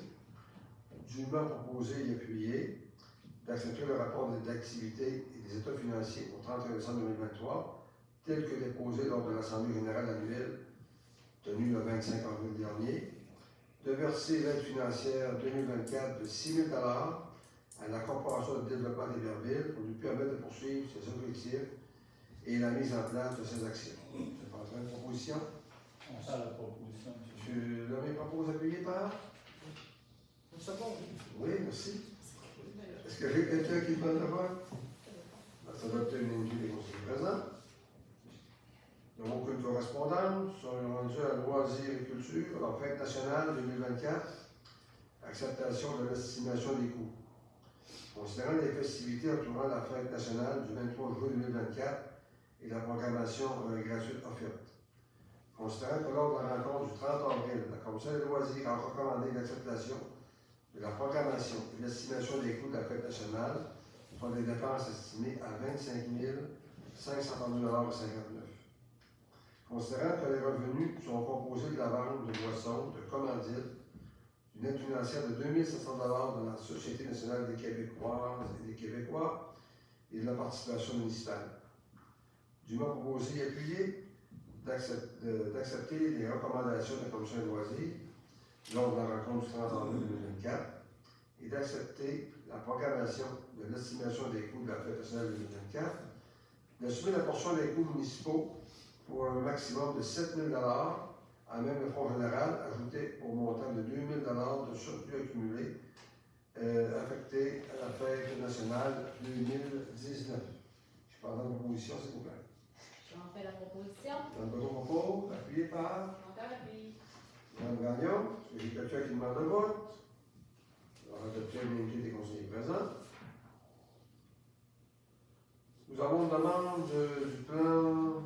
dûment proposé et appuyé d'accepter le rapport d'activité et des états financiers au 31 décembre 2023, tel que déposé lors de l'Assemblée générale annuelle tenue le 25 avril dernier, de verser l'aide financière 2024 de 6 000 $ à la Corporation de développement d'Héberville pour lui permettre de poursuivre ses objectifs et la mise en place de ses actions. Je prendrai une proposition. On fait la proposition, M. M. Lemay propose appuyé par? Une seconde. Oui, merci. Est-ce que j'ai quelqu'un qui demande le vote? Ça doit être une unité des conseillers présents. Il n'y a aucune correspondance. Nous sommes rendus à loisirs et culture, la fête nationale 2024, acceptation de l'estimation des coûts. Considérant les festivités entourant la fête nationale du 23 juin 2024 et la programmation gratuite offerte. Considérant que lors de la rencontre du 30 avril, la Commission des loisirs a recommandé l'acceptation de la programmation et l'estimation des coûts de la fête nationale pour des dépenses estimées à 25 532,59 $. Considérant que les revenus sont composés de la vente de boissons, de commandites, d'une aide financière de 2 700 $ de la Société nationale des Québécoises et des Québécois et de la participation municipale. Dûment proposé et appuyé d'accepter les recommandations de la Commission des loisirs lors de la rencontre du 30 avril 2024 et d'accepter la programmation de l'estimation des coûts de la fête nationale 2024, d'assumer la portion des coûts municipaux pour un maximum de 7 000 à même le fonds général, ajouté au montant de 2 000 de surplus accumulé affecté à la fête nationale 2019. Je parle dans la proposition, s'il vous plaît. J'en fais la proposition. Dans le propos, appuyé par Jean appuie. Mme Gagnon. Est-ce que j'ai quelqu'un qui demande le vote? On va adopter l'unité des conseillers présents. Nous avons une demande du plan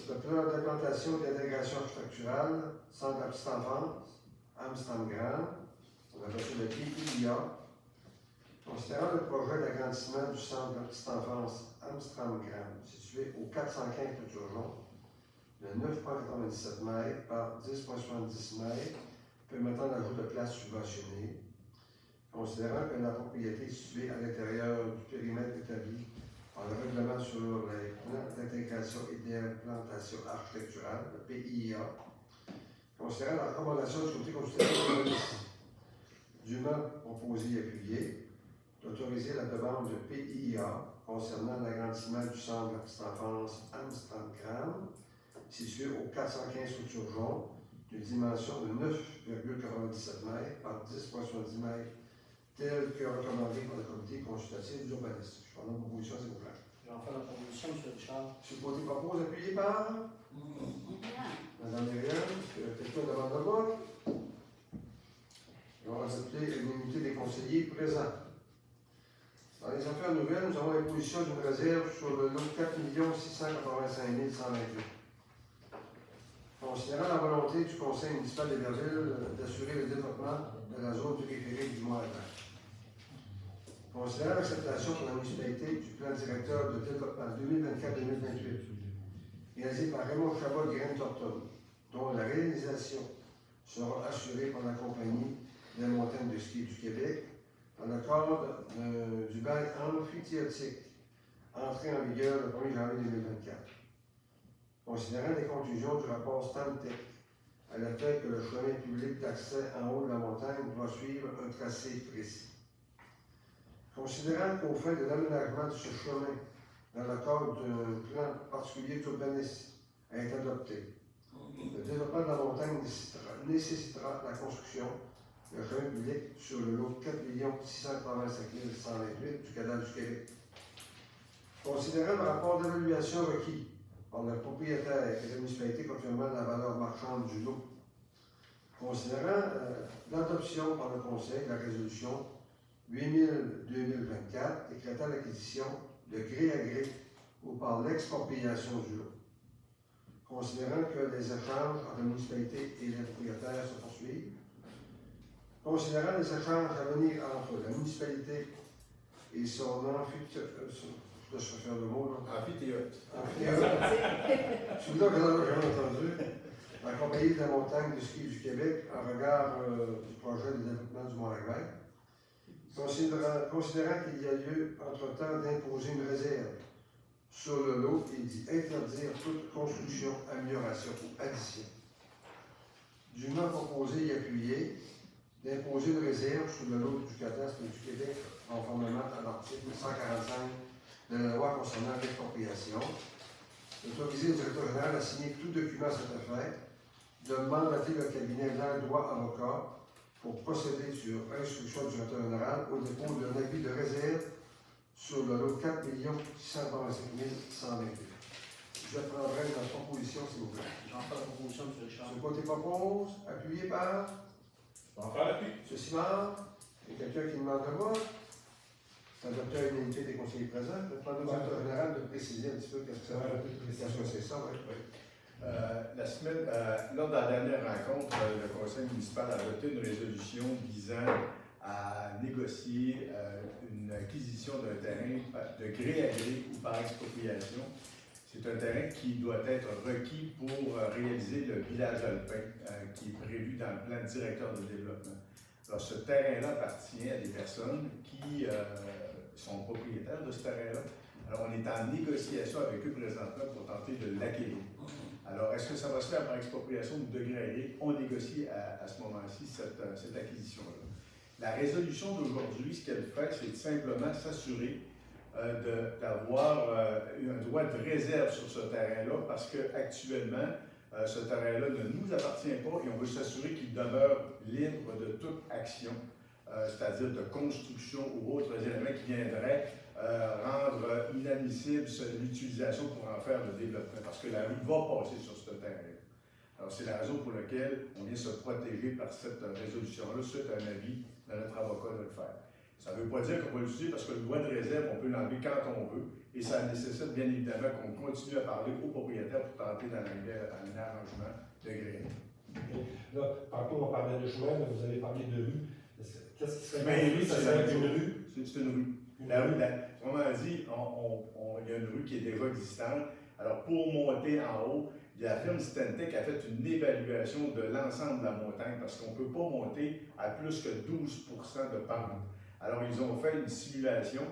d'implantation et d'intégration architecturale, Centre de la petite enfance, Amsterdam. On a reçu le PIA. Considérant le projet d'agrandissement du Centre de la petite enfance, Amsterdam, situé au 415 de Turgeon, de 9,97 m par 10,70 m, permettant l'ajout de places subventionnées. Considérant que la propriété est située à l'intérieur du périmètre établi par le règlement sur les plans d'intégration et d'implantation architecturale, le PIA, considérant la recommandation du comité consultatif dûment proposé et appuyé, d'autoriser la demande de PIA concernant l'agrandissement du centre de la petite enfance Amsterdam, situé au 415 rue Turgeon, d'une dimension de 9,97 m par 10,70 m, tel que recommandé par le comité consultatif d'urbanisme. Je prends la proposition, s'il vous plaît. J'en fais la proposition, M. Richard. M. Côté propose, appuyé par Mme Myriam. Quelqu'un demande le vote? On va accepter l'unité des conseillers présents. Dans les affaires nouvelles, nous avons l'imposition d'une réserve sur le lot 4 685 128. Considérant la volonté du Conseil municipal d'Héberville d'assurer le développement de la zone périphérique du Mont-Lac. Considérant l'acceptation par la municipalité du plan directeur de développement 2024-2028, réalisé par Raymond Chabot et Graine Thornton, dont la réalisation sera assurée par la compagnie des montagnes de ski du Québec, dans le cadre du bail amphithéotique, entré en vigueur le 1er janvier 2024. Considérant les conclusions du rapport Stantec, à l'effet que le chemin public d'accès en haut de la montagne doit suivre un tracé précis. Considérant qu'au fin de l'aménagement de ce chemin, dans le cadre d'un plan particulier d'urbanisme, est adopté, le développement de la montagne nécessitera la construction d'un chemin public sur le lot 4 685 128 du Canada du Québec. Considérant le rapport d'évaluation requis par le propriétaire et la municipalité confirmant la valeur marchande du lot, considérant l'adoption par le Conseil de la résolution 8000-2024 décrétant l'acquisition de gré à gré ou par l'expropriation du lot, considérant que les échanges entre la municipalité et les propriétaires se poursuivent, considérant les échanges à venir entre la municipalité et son je vais faire le mot, là. Amphithéâtre. Celui-là que j'avais entendu, la compagnie de la montagne de ski du Québec en regard du projet de développement du Mont-Lac, considérant qu'il y a lieu entre-temps d'imposer une réserve sur le lot et d'y interdire toute construction, amélioration ou addition. Dûment proposé et appuyé d'imposer une réserve sur le lot du cadastre du Québec conformément à l'article 145 de la loi concernant l'expropriation, d'autoriser le directeur général à signer tout document à cette affaire, de mandater le cabinet Landois Avocat pour procéder sur instruction du directeur général au dépôt d'un avis de réserve sur le lot 4 685 128. Je prendrai la proposition, s'il vous plaît. J'en fais la proposition, M. Richard. Ce côté propose, appuyé par J'en fais l'appui. M. Simard. Il y a quelqu'un qui demande le vote. C'est adopté à l'unité des conseillers présents. Je demande au directeur général de préciser un petit peu qu'est-ce que ça veut dire. C'est ça, oui. La semaine, lors de la dernière rencontre, le conseil municipal a adopté une résolution visant à négocier une acquisition d'un terrain de gré à gré ou par expropriation. C'est un terrain qui doit être requis pour réaliser le village alpin qui est prévu dans le plan directeur de développement. Alors, ce terrain-là appartient à des personnes qui sont propriétaires de ce terrain-là. Alors, on est en négociation avec eux présentement pour tenter de l'acquérir. Alors, est-ce que ça va se faire par expropriation ou de gré à gré? On négocie à ce moment-ci cette acquisition-là. La résolution d'aujourd'hui, ce qu'elle fait, c'est simplement s'assurer d'avoir un droit de réserve sur ce terrain-là parce qu'actuellement, ce terrain-là ne nous appartient pas et on veut s'assurer qu'il demeure libre de toute action, c'est-à-dire de construction ou autres éléments qui viendraient rendre inadmissible l'utilisation pour en faire le développement, parce que la rue va passer sur ce terrain-là. Alors, c'est la raison pour laquelle on vient se protéger par cette résolution-là, suite à un avis de notre avocat de le faire. Ça ne veut pas dire qu'on va l'utiliser parce que le droit de réserve, on peut l'enlever quand on veut, et ça nécessite bien évidemment qu'on continue à parler aux propriétaires pour tenter d'arriver à un arrangement de gré. Là, tantôt, on parlait de chemin, mais vous avez parlé de rue. Qu'est-ce qui serait Mais construit? Ça serait une rue? C'est une rue. La rue, autrement dit, il y a une rue qui est déjà existante. Alors, pour monter en haut, la firme Stantec a fait une évaluation de l'ensemble de la montagne parce qu'on ne peut pas monter à plus que 12 de pente. Alors, ils ont fait une simulation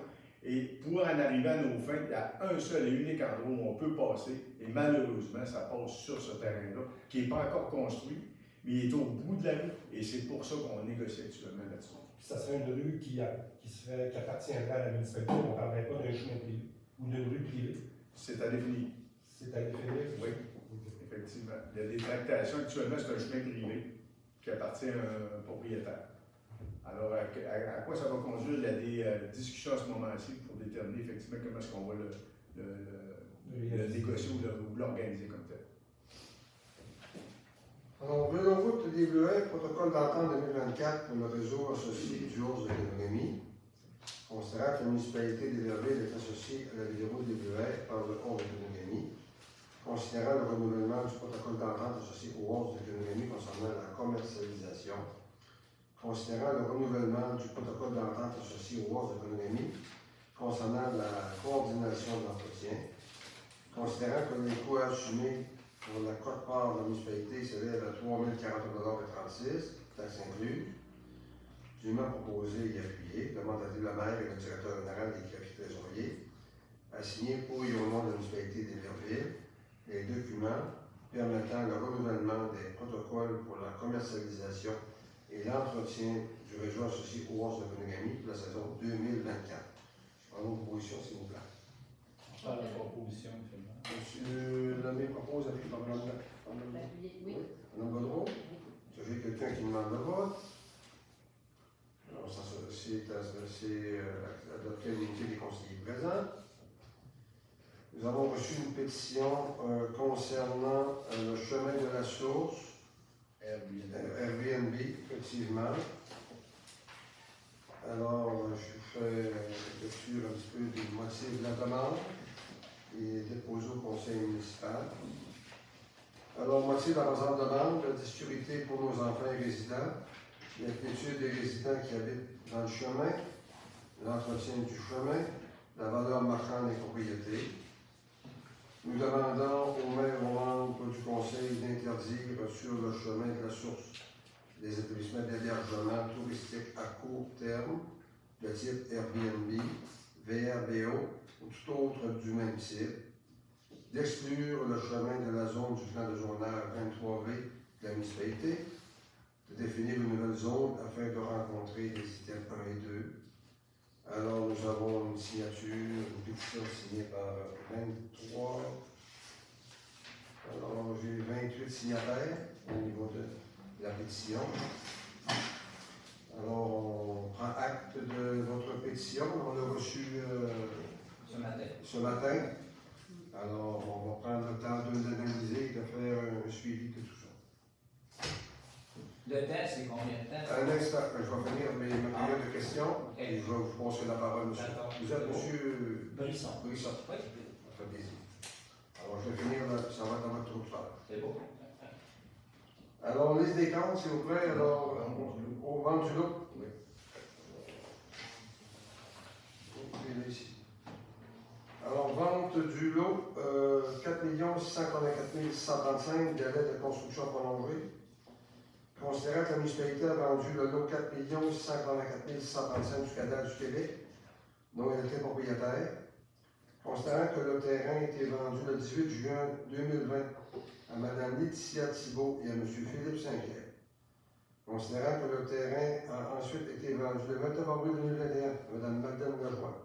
et pour en arriver à nos fins, il y a un seul et unique endroit où on peut passer et malheureusement, ça passe sur ce terrain-là qui n'est pas encore construit, mais il est au bout de la rue et c'est pour ça qu'on négocie actuellement là-dessus. Ça serait une rue qui appartiendrait à la municipalité. On ne parlerait pas d'un chemin privé ou d'une rue privée. C'est à définir. C'est à définir? Oui, effectivement. Il y a des tractations. Actuellement, c'est un chemin privé qui appartient à un propriétaire. Alors, à quoi ça va conduire? Il y a des discussions à ce moment-ci pour déterminer effectivement comment est-ce qu'on va le négocier ou l'organiser comme tel. Alors, Vélo-Route des Bleuets, protocole d'entente 2024 pour le réseau associé du Ours de l'économie. Considérant que la municipalité d'Héberville est associée à la Vélo-Route des Bleuets par le Ours de l'économie. Considérant le renouvellement du protocole d'entente associé au Ours de l'économie concernant la commercialisation. Considérant le renouvellement du protocole d'entente associé au Ours de l'économie concernant la coordination de l'entretien. Considérant que les coûts assumés pour la quote-part de la municipalité s'élève à 3 040,36 $, taxes incluses. Dûment proposé et appuyé, demandé le maire et le directeur général des greffiers trésoriers, à signer pour et au nom de la municipalité d'Héberville les documents permettant le renouvellement des protocoles pour la commercialisation et l'entretien du réseau associé au Ours de l'économie pour la saison 2024. En opposition, s'il vous plaît. On fait la proposition, finalement. Monsieur Lemay propose avec Mme L'appuyer, oui. Mme Gaudreau. J'ai quelqu'un qui demande le vote. Alors, ça, c'est adopté à l'unité des conseillers présents. Nous avons reçu une pétition concernant le chemin de la source, Airbnb, effectivement. Alors, je fais lecture un petit peu du motif de la demande et déposé au conseil municipal. Alors, motif de la présente demande, la sécurité pour nos enfants et résidents, l'inquiétude des résidents qui habitent dans le chemin, l'entretien du chemin, la valeur marchande des propriétés. Nous demandons au maire et aux membres du conseil d'interdire sur le chemin de la source des établissements d'hébergement touristique à court terme, de type Airbnb, VRBO ou tout autre du même type, d'exclure le chemin de la zone du plan de zonage 23V de la municipalité, de définir une nouvelle zone afin de rencontrer les items 1 et 2. Alors, nous avons une signature, une pétition signée par 23. Alors, j'ai 28 signataires au niveau de la pétition. Alors, on prend acte de votre pétition. On l'a reçue ce matin. Alors, on va prendre le temps de l'analyser et de faire un suivi de tout ça. Le temps, c'est combien de temps? Un instant, je vais finir mes périodes de questions et je vais vous passer la parole, monsieur. D'accord. Vous êtes monsieur Brisson. Brisson. Oui, Ça fait plaisir. Alors, je vais finir, ça va être à votre tour de faire. c'est beau. Alors, liste des comptes, s'il vous plaît. Alors, au vente du lot. Oui. Ici. Alors, vente du lot, 4 684 135, délai de construction prolongé. Considérant que la municipalité a vendu le lot 4 684 135 du Canal du Québec, dont elle était propriétaire. Considérant que le terrain a été vendu le 18 juin 2020 à Mme Laetitia Thibault et à M. Philippe Saint-Pierre. Considérant que le terrain a ensuite été vendu le 29 avril 2021 à Mme Magdalene Lajoie.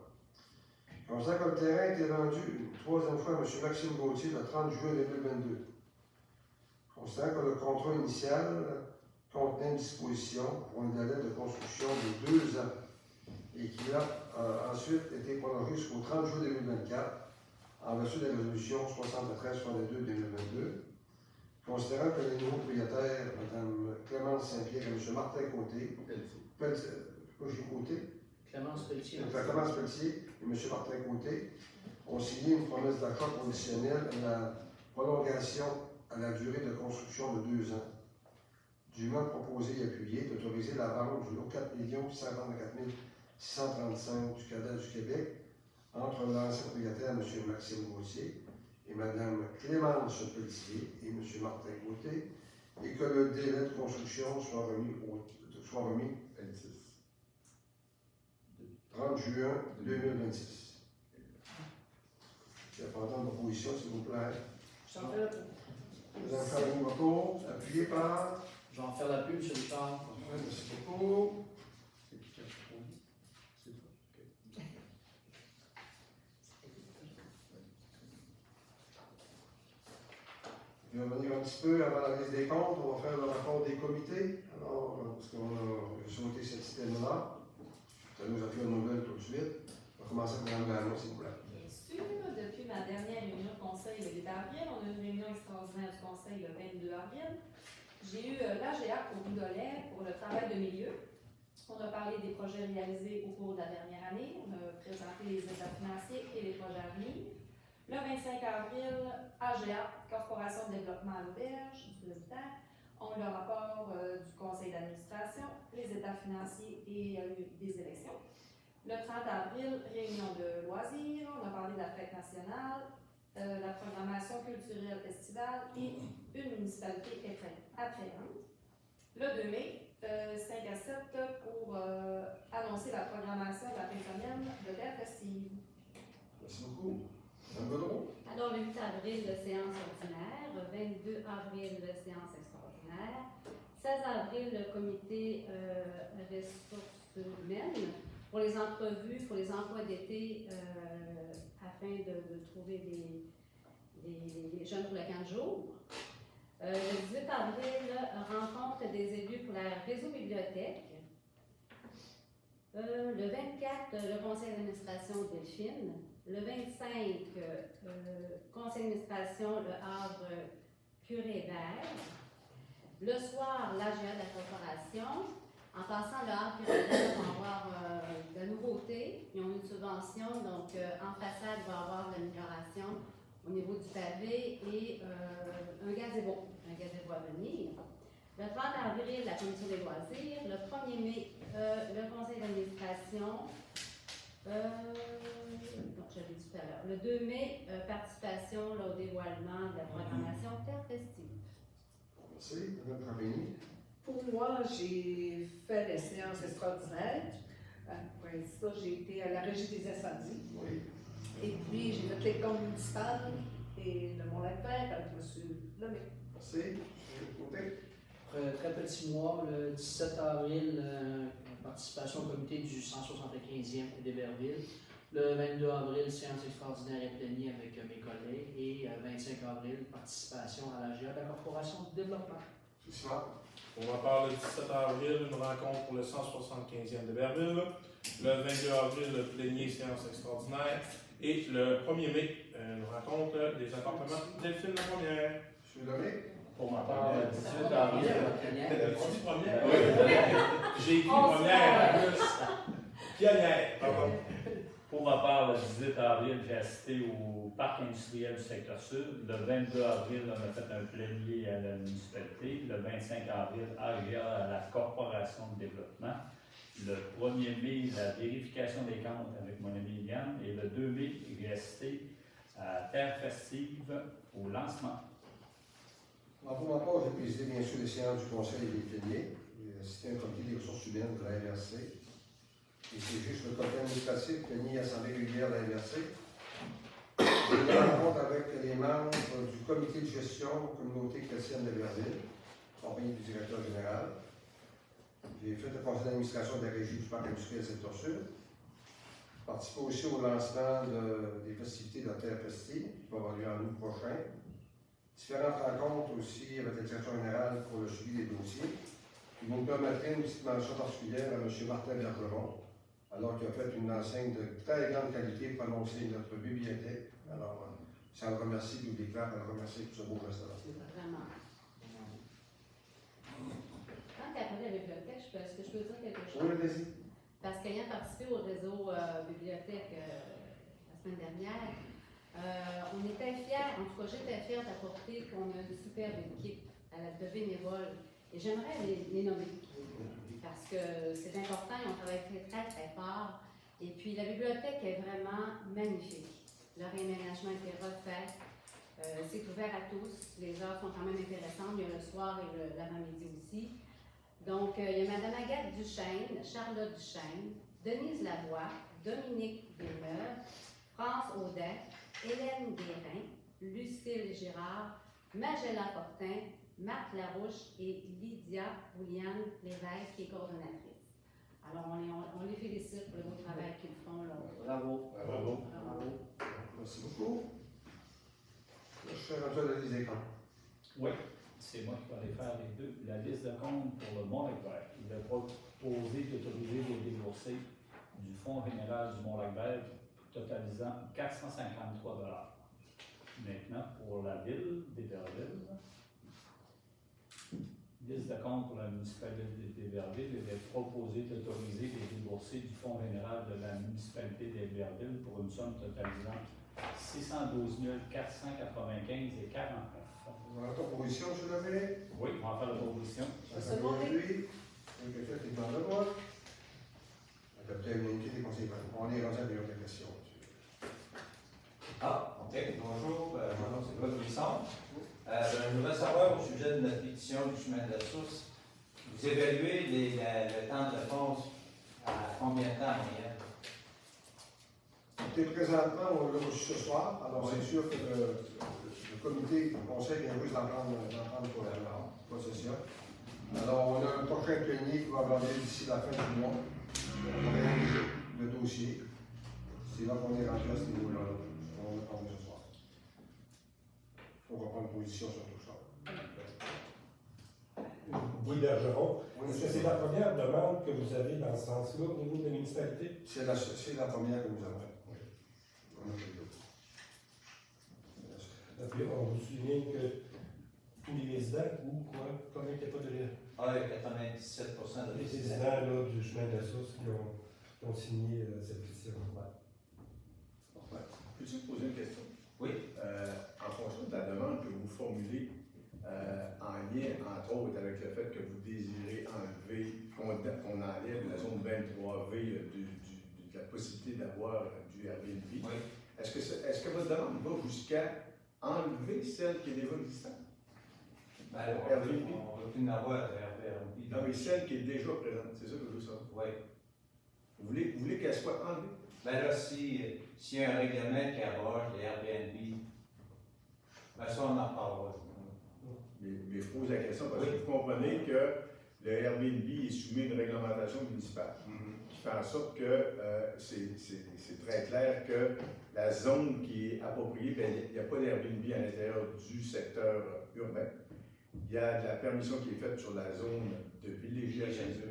Considérant que le terrain a été vendu une troisième fois à M. Maxime Gauthier le 30 juin 2022. Considérant que le contrat initial contenait une disposition pour un délai de construction de 2 ans et qu'il a ensuite été prolongé jusqu'au 30 juin 2024 en vertu de la résolution 73-62-2022. Considérant que les nouveaux propriétaires, Mme Clémence Saint-Pierre et M. Martin Côté, Clémence Pelletier. Clémence Pelletier et M. Martin Côté ont signé une promesse d'achat conditionnelle à la prolongation à la durée de construction de 2 ans, dûment proposé et appuyé d'autoriser la vente du lot 4 124 635 du Cadastre du Québec entre l'ancien propriétaire M. Maxime Gauthier et Mme Clémence Pelletier et M. Martin Côté, et que le délai de construction soit remis 30 juin 2026. C'est pendant l'opposition, s'il vous plaît. J'en fais la Madame Caroline Moto, appuyé par. Je vais en faire la pub, M. Richard. Merci beaucoup. C'est qui qui a proposé? C'est toi? OK. Je vais revenir un petit peu avant la liste des comptes. On va faire le rapport des comités. Alors, parce qu'on a sauté ce système-là. Ça nous a fait une nouvelle tout de suite. On va commencer par Mme Gagnon, s'il vous plaît. Bien sûr, depuis ma dernière réunion de conseil le 8 avril, on a une réunion extraordinaire du conseil le 22 avril. J'ai eu l'AGA au Rigolet pour le travail de milieu. On a parlé des projets réalisés au cours de la dernière année. On a présenté les états financiers et les projets à venir. Le 25 avril, AGA, Corporation de développement à l'auberge du président, ont le rapport du conseil d'administration, les états financiers et des élections. Le 30 avril, réunion de loisirs, on a parlé de la fête nationale, la programmation culturelle estivale et une municipalité attrayante. Le 2 mai, 5 à 7 pour annoncer la programmation de la fin de semaine de l'air festive. Merci beaucoup. Mme Gaudreau. Alors, le 8 avril, séance ordinaire. Le 22 avril, séance extraordinaire. 16 avril, le comité ressources humaines pour les entrevues, pour les emplois d'été, afin de trouver des jeunes pour le camp de jour. Le 18 avril, rencontre des élus pour la réseau bibliothèque. Le 24, le conseil d'administration Delphine. Le 25, conseil d'administration Le Havre Curé-Vert. Le soir, l'AGA de la corporation. En passant, Le Havre Curé-Vert va avoir de nouveautés. Ils ont une subvention, donc en façade, il va y avoir de l'amélioration au niveau du pavé et un gazebo à venir. Le 30 avril, la commission des loisirs. Le 1er mai, le conseil d'administration. Donc, j'avais dit tout à l'heure. Le 2 mai, participation au dévoilement de la programmation Terre festive. Merci. Mme Trapani. Pour moi, j'ai fait des séances extraordinaires. Après ça, j'ai été à la régie des incendies. Oui. Et puis, j'ai fait les comptes municipales et le Mont Lac-Vert avec M. Lemay. Merci. Côté. Très petit mois, le 17 avril, participation au comité du 175e d'Héberville. Le 22 avril, séance extraordinaire et plénière avec mes collègues. Et le 25 avril, participation à l'AGA de la Corporation de développement. Pour ma part, le 17 avril, une rencontre pour le 175e de Berville. Le 22 avril, le plénier séance extraordinaire. Et le 1er mai, une rencontre des appartements Delphine la première. M. Lemay. Pour ma part, le 18 avril. Tu dis première? Oui. J'ai écrit première en plus. Pionnière, pardon. Pour ma part, le 18 avril, j'ai assisté au parc industriel du secteur sud. Le 22 avril, on a fait un plénier à la municipalité. Le 25 avril, AGA à la Corporation de développement. Le 1er mai, la vérification des comptes avec mon ami Yann. Et le 2 mai, j'ai assisté à Terre festive au lancement. Pour ma part, j'ai présidé bien sûr les séances du conseil des pléniers. J'ai assisté à un comité des ressources humaines de la MRC. Et c'est juste le comité administratif plénier assemblée régulière de la MRC. J'ai eu une rencontre avec les membres du comité de gestion communauté chrétienne de Berville, compagnie du directeur général. J'ai fait le conseil d'administration de la régie du parc industriel secteur sud. Participer aussi au lancement des festivités de la Terre Prestige, qui va avoir lieu en août prochain. Différentes rencontres aussi avec la direction générale pour le suivi des dossiers. Qui vous permettrez une petite mention particulière à M. Martin Bergeron, alors qu'il a fait une enseigne de très grande qualité pour annoncer notre bibliothèque. Alors, sans le remercier publiquement, on le remercie pour ce beau restaurant. Vraiment. Quand tu as parlé de la bibliothèque, est-ce que je peux dire quelque chose? Oui, allez-y. Parce qu'ayant participé au réseau bibliothèque la semaine dernière, on était fiers, en tout cas j'étais fière d'apporter qu'on a une superbe équipe de bénévoles. Et j'aimerais les nommer, parce que c'est important, ils ont travaillé très, très fort. Et puis la bibliothèque est vraiment magnifique. Le réaménagement a été refait. C'est ouvert à tous. Les heures sont quand même intéressantes. Il y a le soir et l'avant-midi aussi. Donc, il y a Mme Agathe Duchesne, Charlotte Duchesne, Denise Lavoie, Dominique Villeneuve, France Audet, Hélène Guérin, Lucille Girard, Magella Fortin, Marc Larouche et Lydia Bouliane Lévesque, qui est coordonnatrice. Alors, on les félicite pour le beau travail qu'ils font. Là. Bravo. Bravo. Bravo. Merci beaucoup. Je suis rendu à la liste des comptes. Oui, c'est moi qui vais aller faire les deux. La liste de comptes pour le Mont-Lac-Vert. Il a proposé d'autoriser les déboursés du Fonds général du Mont-Lac-Vert totalisant 453 $. Maintenant, pour la ville d'Héberville, liste de compte pour la municipalité d'Héberville, il est proposé d'autoriser les déboursés du Fonds général de la municipalité d'Héberville pour une somme totalisant 612 495 et 49. Vous avez la proposition, M. Lavallée? Oui, on va faire la proposition. Se monter. Quelqu'un qui demande le vote. Adopter l'unanimité des conseillers. On est rendu à la question. Ah, OK. Bonjour, mon nom c'est Claude Brisson. Je voudrais savoir au sujet de notre pétition du chemin de la source, vous évaluez le temps de réponse à combien de temps en moyenne? Écoutez, présentement, on l'a reçu ce soir. Alors, c'est sûr que le comité du conseil vient juste d'en prendre pour la possession. Alors, on a un prochain plénier qui va avoir lieu d'ici la fin du mois. On va réaliser le dossier. C'est là qu'on est rendu à ce niveau-là. On va prendre ce soir. On va prendre position sur tout ça. Guy Bergeron, Oui, est-ce que c'est la première demande que vous avez dans ce sens-là au niveau de la municipalité? C'est la première que nous avons faite. Oui. On a fait d'autres. Puis on vous souligne que tous les résidents, ou quoi, combien il n'y a pas de Ah, 97% de les résidents. résidents là, du chemin de la source qui ont signé cette pétition? Peux-tu te poser une question? Oui. En fonction de la demande que vous formulez, en lien, entre autres, avec le fait que vous désirez enlever, qu'on enlève la zone 23V de la possibilité d'avoir du Airbnb, Oui. est-ce que votre demande va jusqu'à enlever celle qui est déjà existante? Ben, Airbnb. on ne veut plus en avoir à Airbnb. Non, mais celle qui est déjà présente, c'est ça que je veux savoir. Oui. Vous voulez qu'elle soit enlevée? Ben là, s'il y a un règlement qui aborde les Airbnb, ben ça, on en parlera. Mais je pose la question parce que vous comprenez que le Airbnb est soumis à une réglementation municipale qui fait en sorte que c'est très clair que la zone qui est appropriée, ben, il n'y a pas d'Airbnb à l'intérieur du secteur urbain. Il y a de la permission qui est faite sur la zone de villégiature.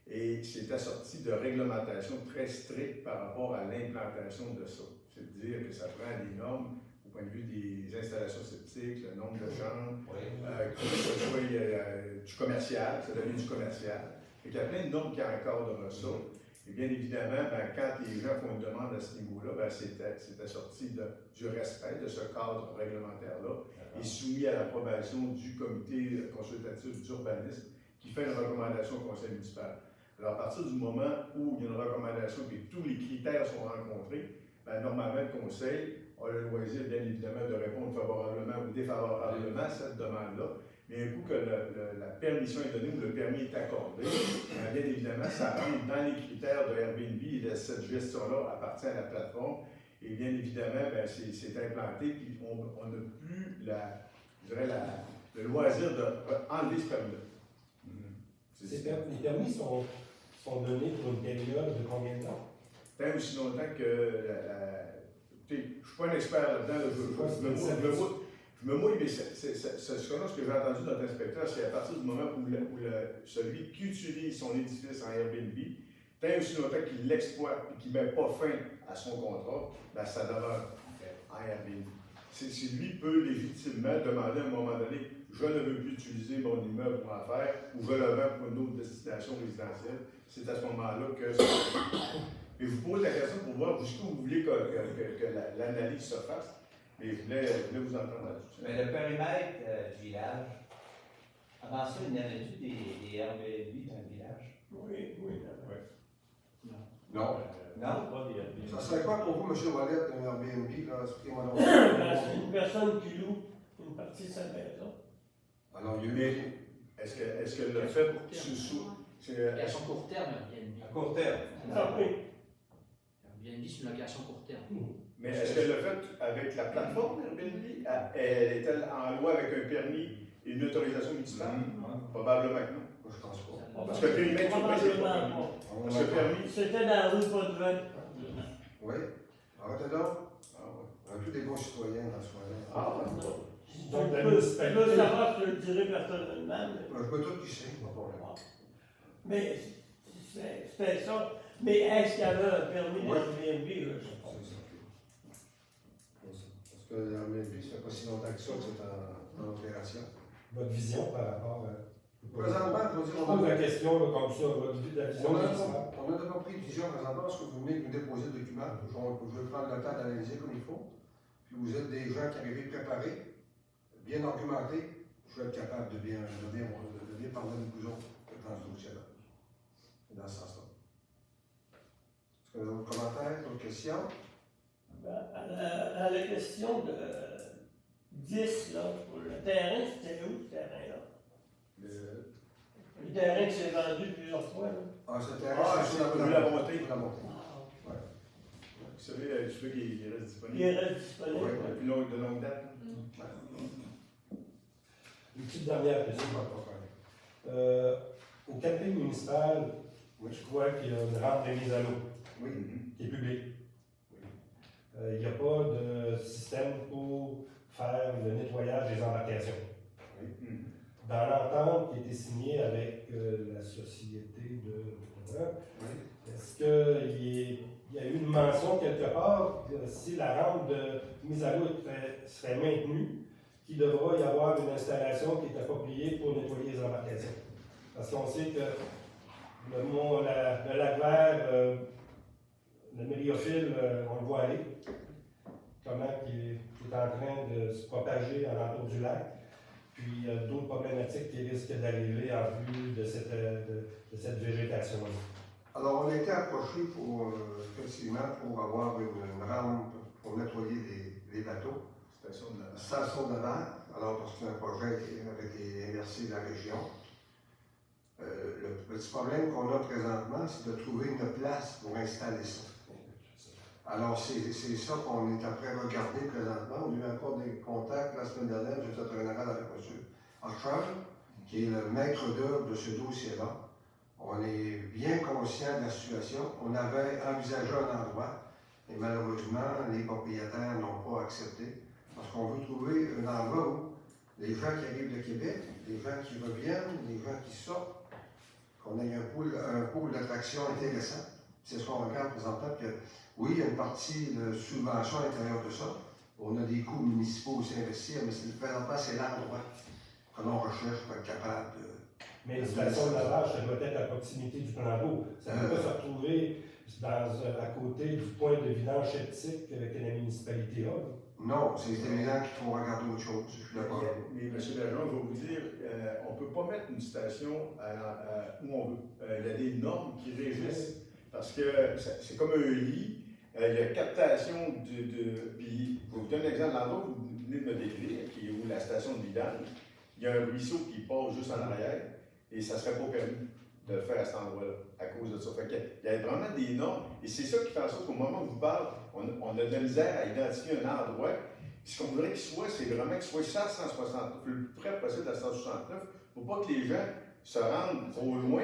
Et c'est assorti de réglementations très strictes par rapport à l'implantation de ça. C'est-à-dire que ça prend des normes au point de vue des installations sceptiques, le nombre de chambres, que ce soit du commercial, ça devient du commercial. Il y a plein de normes qui encadrent ça. Et bien évidemment, ben, quand les gens font une demande à ce niveau-là, ben, c'est assorti du respect de ce cadre réglementaire-là et soumis à l'approbation du comité consultatif d'urbanisme qui fait une recommandation au conseil municipal. Alors, à partir du moment où il y a une recommandation et que tous les critères sont rencontrés, ben, normalement, le conseil a le loisir, bien évidemment, de répondre favorablement ou défavorablement à cette demande-là. Mais un coup que la permission est donnée ou le permis est accordé, bien évidemment, ça rentre dans les critères de Airbnb et cette gestion-là appartient à la plateforme. Et bien évidemment, ben, c'est implanté, puis on n'a plus le loisir d'enlever ce permis-là. Les permis sont donnés pour une période de combien de temps? tant aussi longtemps que écoutez, je ne suis pas un expert là-dedans, je me mouille, mais selon ce que j'ai entendu de notre inspecteur, c'est à partir du moment où celui qui utilise son édifice en Airbnb, tant aussi longtemps qu'il l'exploite et qu'il ne met pas fin à son contrat, ben, ça demeure en Airbnb. Si lui peut légitimement demander à un moment donné, je ne veux plus utiliser mon immeuble pour en faire, ou je le vends pour une autre destination résidentielle, c'est à ce moment-là que ça. Et je vous pose la question pour voir jusqu'où vous voulez que l'analyse se fasse, mais je voulais vous entendre là-dessus. Mais le périmètre du village, avant ça, il y en a eu des Airbnb dans le village? Oui. Non. Non? Pas des Airbnb. Ça serait quoi pour vous, M. Wallet, un Airbnb, là? Expliquez-moi donc. C'est une personne qui loue une partie de sa maison. Alors, il y a Mais eu... est-ce que le fait Location court terme, Airbnb. À court terme. Ah oui. Airbnb, c'est une location court terme. Mais est-ce que le fait avec la plateforme Airbnb, elle est-elle en loi avec un permis et une autorisation municipale? Probablement que non. Moi, je pense pas. Parce que le périmètre sur place, c'est pas permis. Parce que le permis. C'était dans la rue Potvin. Oui. Arrêtez donc. On a tous des bons citoyens dans ce coin-là. Donc, la Je municipalité. veux savoir, je le dirai personnellement. Je peux tout toucher, pas de problème. Mais c'était ça. Mais est-ce qu'il y avait un permis Ouais. d'Airbnb? Là, je sais pas. C'est ça. Parce que l'Airbnb, ça fait pas si longtemps que ça que c'est en opération. Votre vision par rapport à. Présentement, je veux dire, Je pose la question là, comme ça, la vision municipale. on a d'abord pris une vision présentement parce que vous venez nous déposer le document. Je vais prendre le temps d'analyser comme il faut. Puis vous êtes des gens qui arrivent préparés, bien argumentés. Je vais être capable de bien parler de vous autres dans ce dossier-là. Dans ce sens-là. Est-ce que vous avez d'autres commentaires, d'autres questions? À la question de 10, là, pour le terrain, c'était où ce terrain-là? Le terrain qui s'est vendu plusieurs fois, là. Ah, c'était C'est la montée. La montée. Vous savez, je veux qu'il reste disponible. Il reste disponible. Ouais. Depuis de longue date. Une petite dernière question. Au camping municipal, je crois qu'il y a une rampe de mise à l'eau Oui. qui est publique. Il n'y a pas de système pour faire le nettoyage des embarcations. Dans l'entente qui a été signée avec la société de... Est-ce qu'il y a eu une mention quelque part que si la rampe de mise à l'eau serait maintenue, qu'il devra y avoir une installation qui est appropriée pour nettoyer les embarcations? Parce qu'on sait que le lac vert, le mériophile, on le voit aller, comment il est en train de se propager à l'entour du lac. Puis il y a d'autres problématiques qui risquent d'arriver en vue de cette végétation-là. Alors, on a été approché effectivement, pour avoir une rampe pour nettoyer les bateaux. Station de Navarre. Alors, parce que c'est un projet avec les MRC de la région. Le petit problème qu'on a présentement, c'est de trouver une place pour installer ça. Alors, c'est ça qu'on est après regarder présentement. On a eu encore des contacts la semaine dernière. J'ai fait un appel avec M. Archer, qui est le maître d'œuvre de ce dossier-là. On est bien conscient de la situation. On avait envisagé un endroit, et malheureusement, les propriétaires n'ont pas accepté. Parce qu'on veut trouver un endroit où les gens qui arrivent de Québec, les gens qui reviennent, les gens qui sortent, qu'on ait un pôle d'attraction intéressant. C'est ce qu'on regarde présentement. Que, oui, il y a une partie de subvention à l'intérieur de ça. On a des coûts municipaux aussi à investir, mais présentement, c'est l'endroit que l'on recherche pour être capable de. Mais la station de lavage, ça doit être à proximité du plan d'eau. Ça ne peut pas se retrouver à côté du point de vidange sceptique que la municipalité a. Non, c'est évident qu'il faut regarder autre chose. Je suis d'accord. Mais M. Bergeron, je vais vous dire, on ne peut pas mettre une station où on veut. Il y a des normes qui régissent. Parce que c'est comme un lit. Il y a captation Puis, je vais vous donner un exemple. L'endroit où vous venez de me décrire, qui est où la station de vidange, il y a un ruisseau qui passe juste en arrière et ça ne serait pas permis de le faire à cet endroit-là à cause de ça. Fait il y a vraiment des normes et c'est ça qui fait en sorte qu'au moment où je vous parle, on a de la misère à identifier un endroit. Puis ce qu'on voudrait qu'il soit, c'est vraiment qu'il soit 169, le plus près possible à 169, pour pas que les gens se rendent trop loin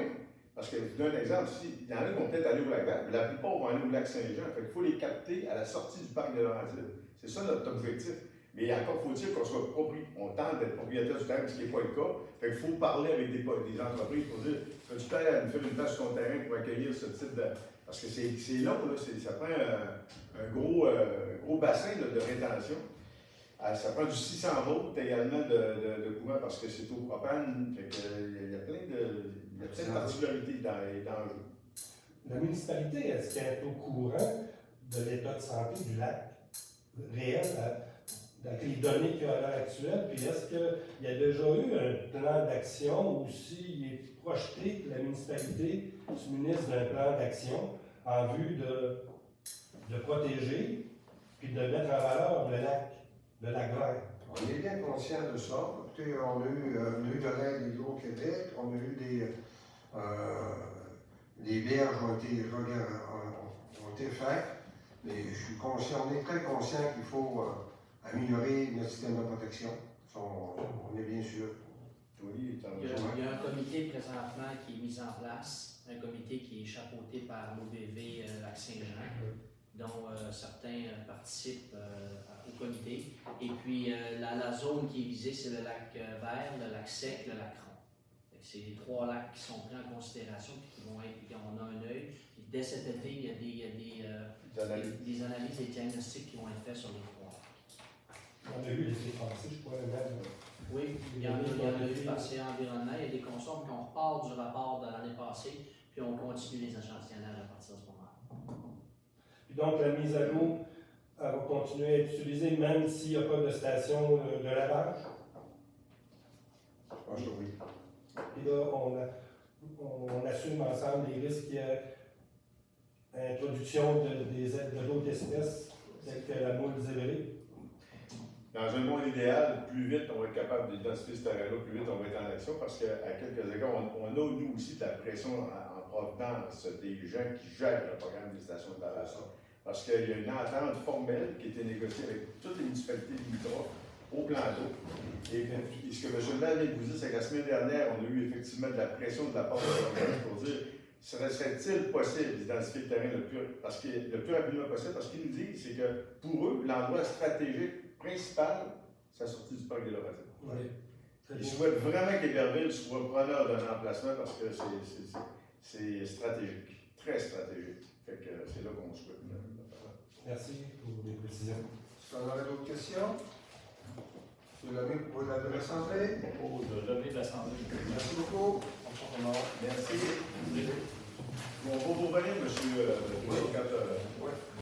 Parce que je vous donne un exemple, il y en a qui vont peut-être aller au lac Vert, mais la plupart vont aller au lac Saint-Jean. Fait qu'il faut les capter à la sortie du parc de Laurentides. C'est ça notre objectif. Mais encore faut-il qu'on soit on tente d'être propriétaire du terrain, ce qui n'est pas le cas. Fait qu'il faut parler avec des entreprises pour dire, peux-tu faire une place sur ton terrain pour accueillir ce type de... Parce que c'est long, là, ça prend un gros bassin de rétention. Ça prend du 600 volts également de courant parce que c'est au propane. Fait que, il y a plein de particularités dans l'enjeu. La municipalité, est-ce qu'elle est au courant de l'état de santé du lac réel avec les données qu'il y a à l'heure actuelle? Puis est-ce qu'il y a déjà eu un plan d'action ou s'il est projeté que la municipalité se munisse d'un plan d'action en vue de protéger puis de mettre en valeur le lac vert? On est bien conscient de ça. Écoutez, on a eu de l'aide d'Hydro-Québec, on a eu des berges ont été faites, mais je suis conscient, on est très conscient qu'il faut améliorer notre système de protection. On est bien sûr. Il y a un comité présentement qui est mis en place, un comité qui est chapeauté par l'OBV Lac Saint-Jean, dont certains participent au comité. Et puis la zone qui est visée, c'est le lac Vert, le lac Sec, le lac Cron. C'est les 3 lacs qui sont pris en considération et qui vont être, on a un œil. Puis dès cet été, il y a des analyses, des diagnostics qui vont être faits sur les 3 lacs. On a eu l'été passé, je crois, même. Oui, il y en a eu par environnement. Il y a des consorts qui ont repart du rapport de l'année passée, puis on continue les échantillonnages à partir de ce moment-là. Puis donc, la mise à l'eau, elle va continuer à être utilisée même s'il n'y a pas de station de lavage? Je pense que oui. Et là, on assume ensemble les risques qu'il y a introduction de d'autres espèces, telles que la moule zébrée. Dans un monde idéal, plus vite on va être capable d'identifier ce terrain-là, plus vite on va être en action, parce qu'à quelques égards, on a nous aussi de la pression en provenance des gens qui gèrent le programme des stations de lavage. Parce qu'il y a une entente formelle qui a été négociée avec toutes les municipalités limitrophes au plan d'eau. Et ce que M. le maire vient de vous dire, c'est que la semaine dernière, on a eu effectivement de la pression de la part de l'organisme pour dire serait-il possible d'identifier le terrain le plus rapidement possible? Parce qu'ils nous disent, c'est que pour eux, l'endroit stratégique principal, c'est la sortie du parc des Laurentides. Oui. Ils souhaitent vraiment qu'Héberville soit preneur d'un emplacement parce que c'est stratégique, très stratégique. Fait que c'est là qu'on souhaite. Merci pour les précisions. Est-ce qu'on aurait d'autres questions? M. Lemay, vous pouvez lever l'Assemblée. Propos de lever de l'Assemblée. Merci beaucoup. Merci. On va vous revenir, M. le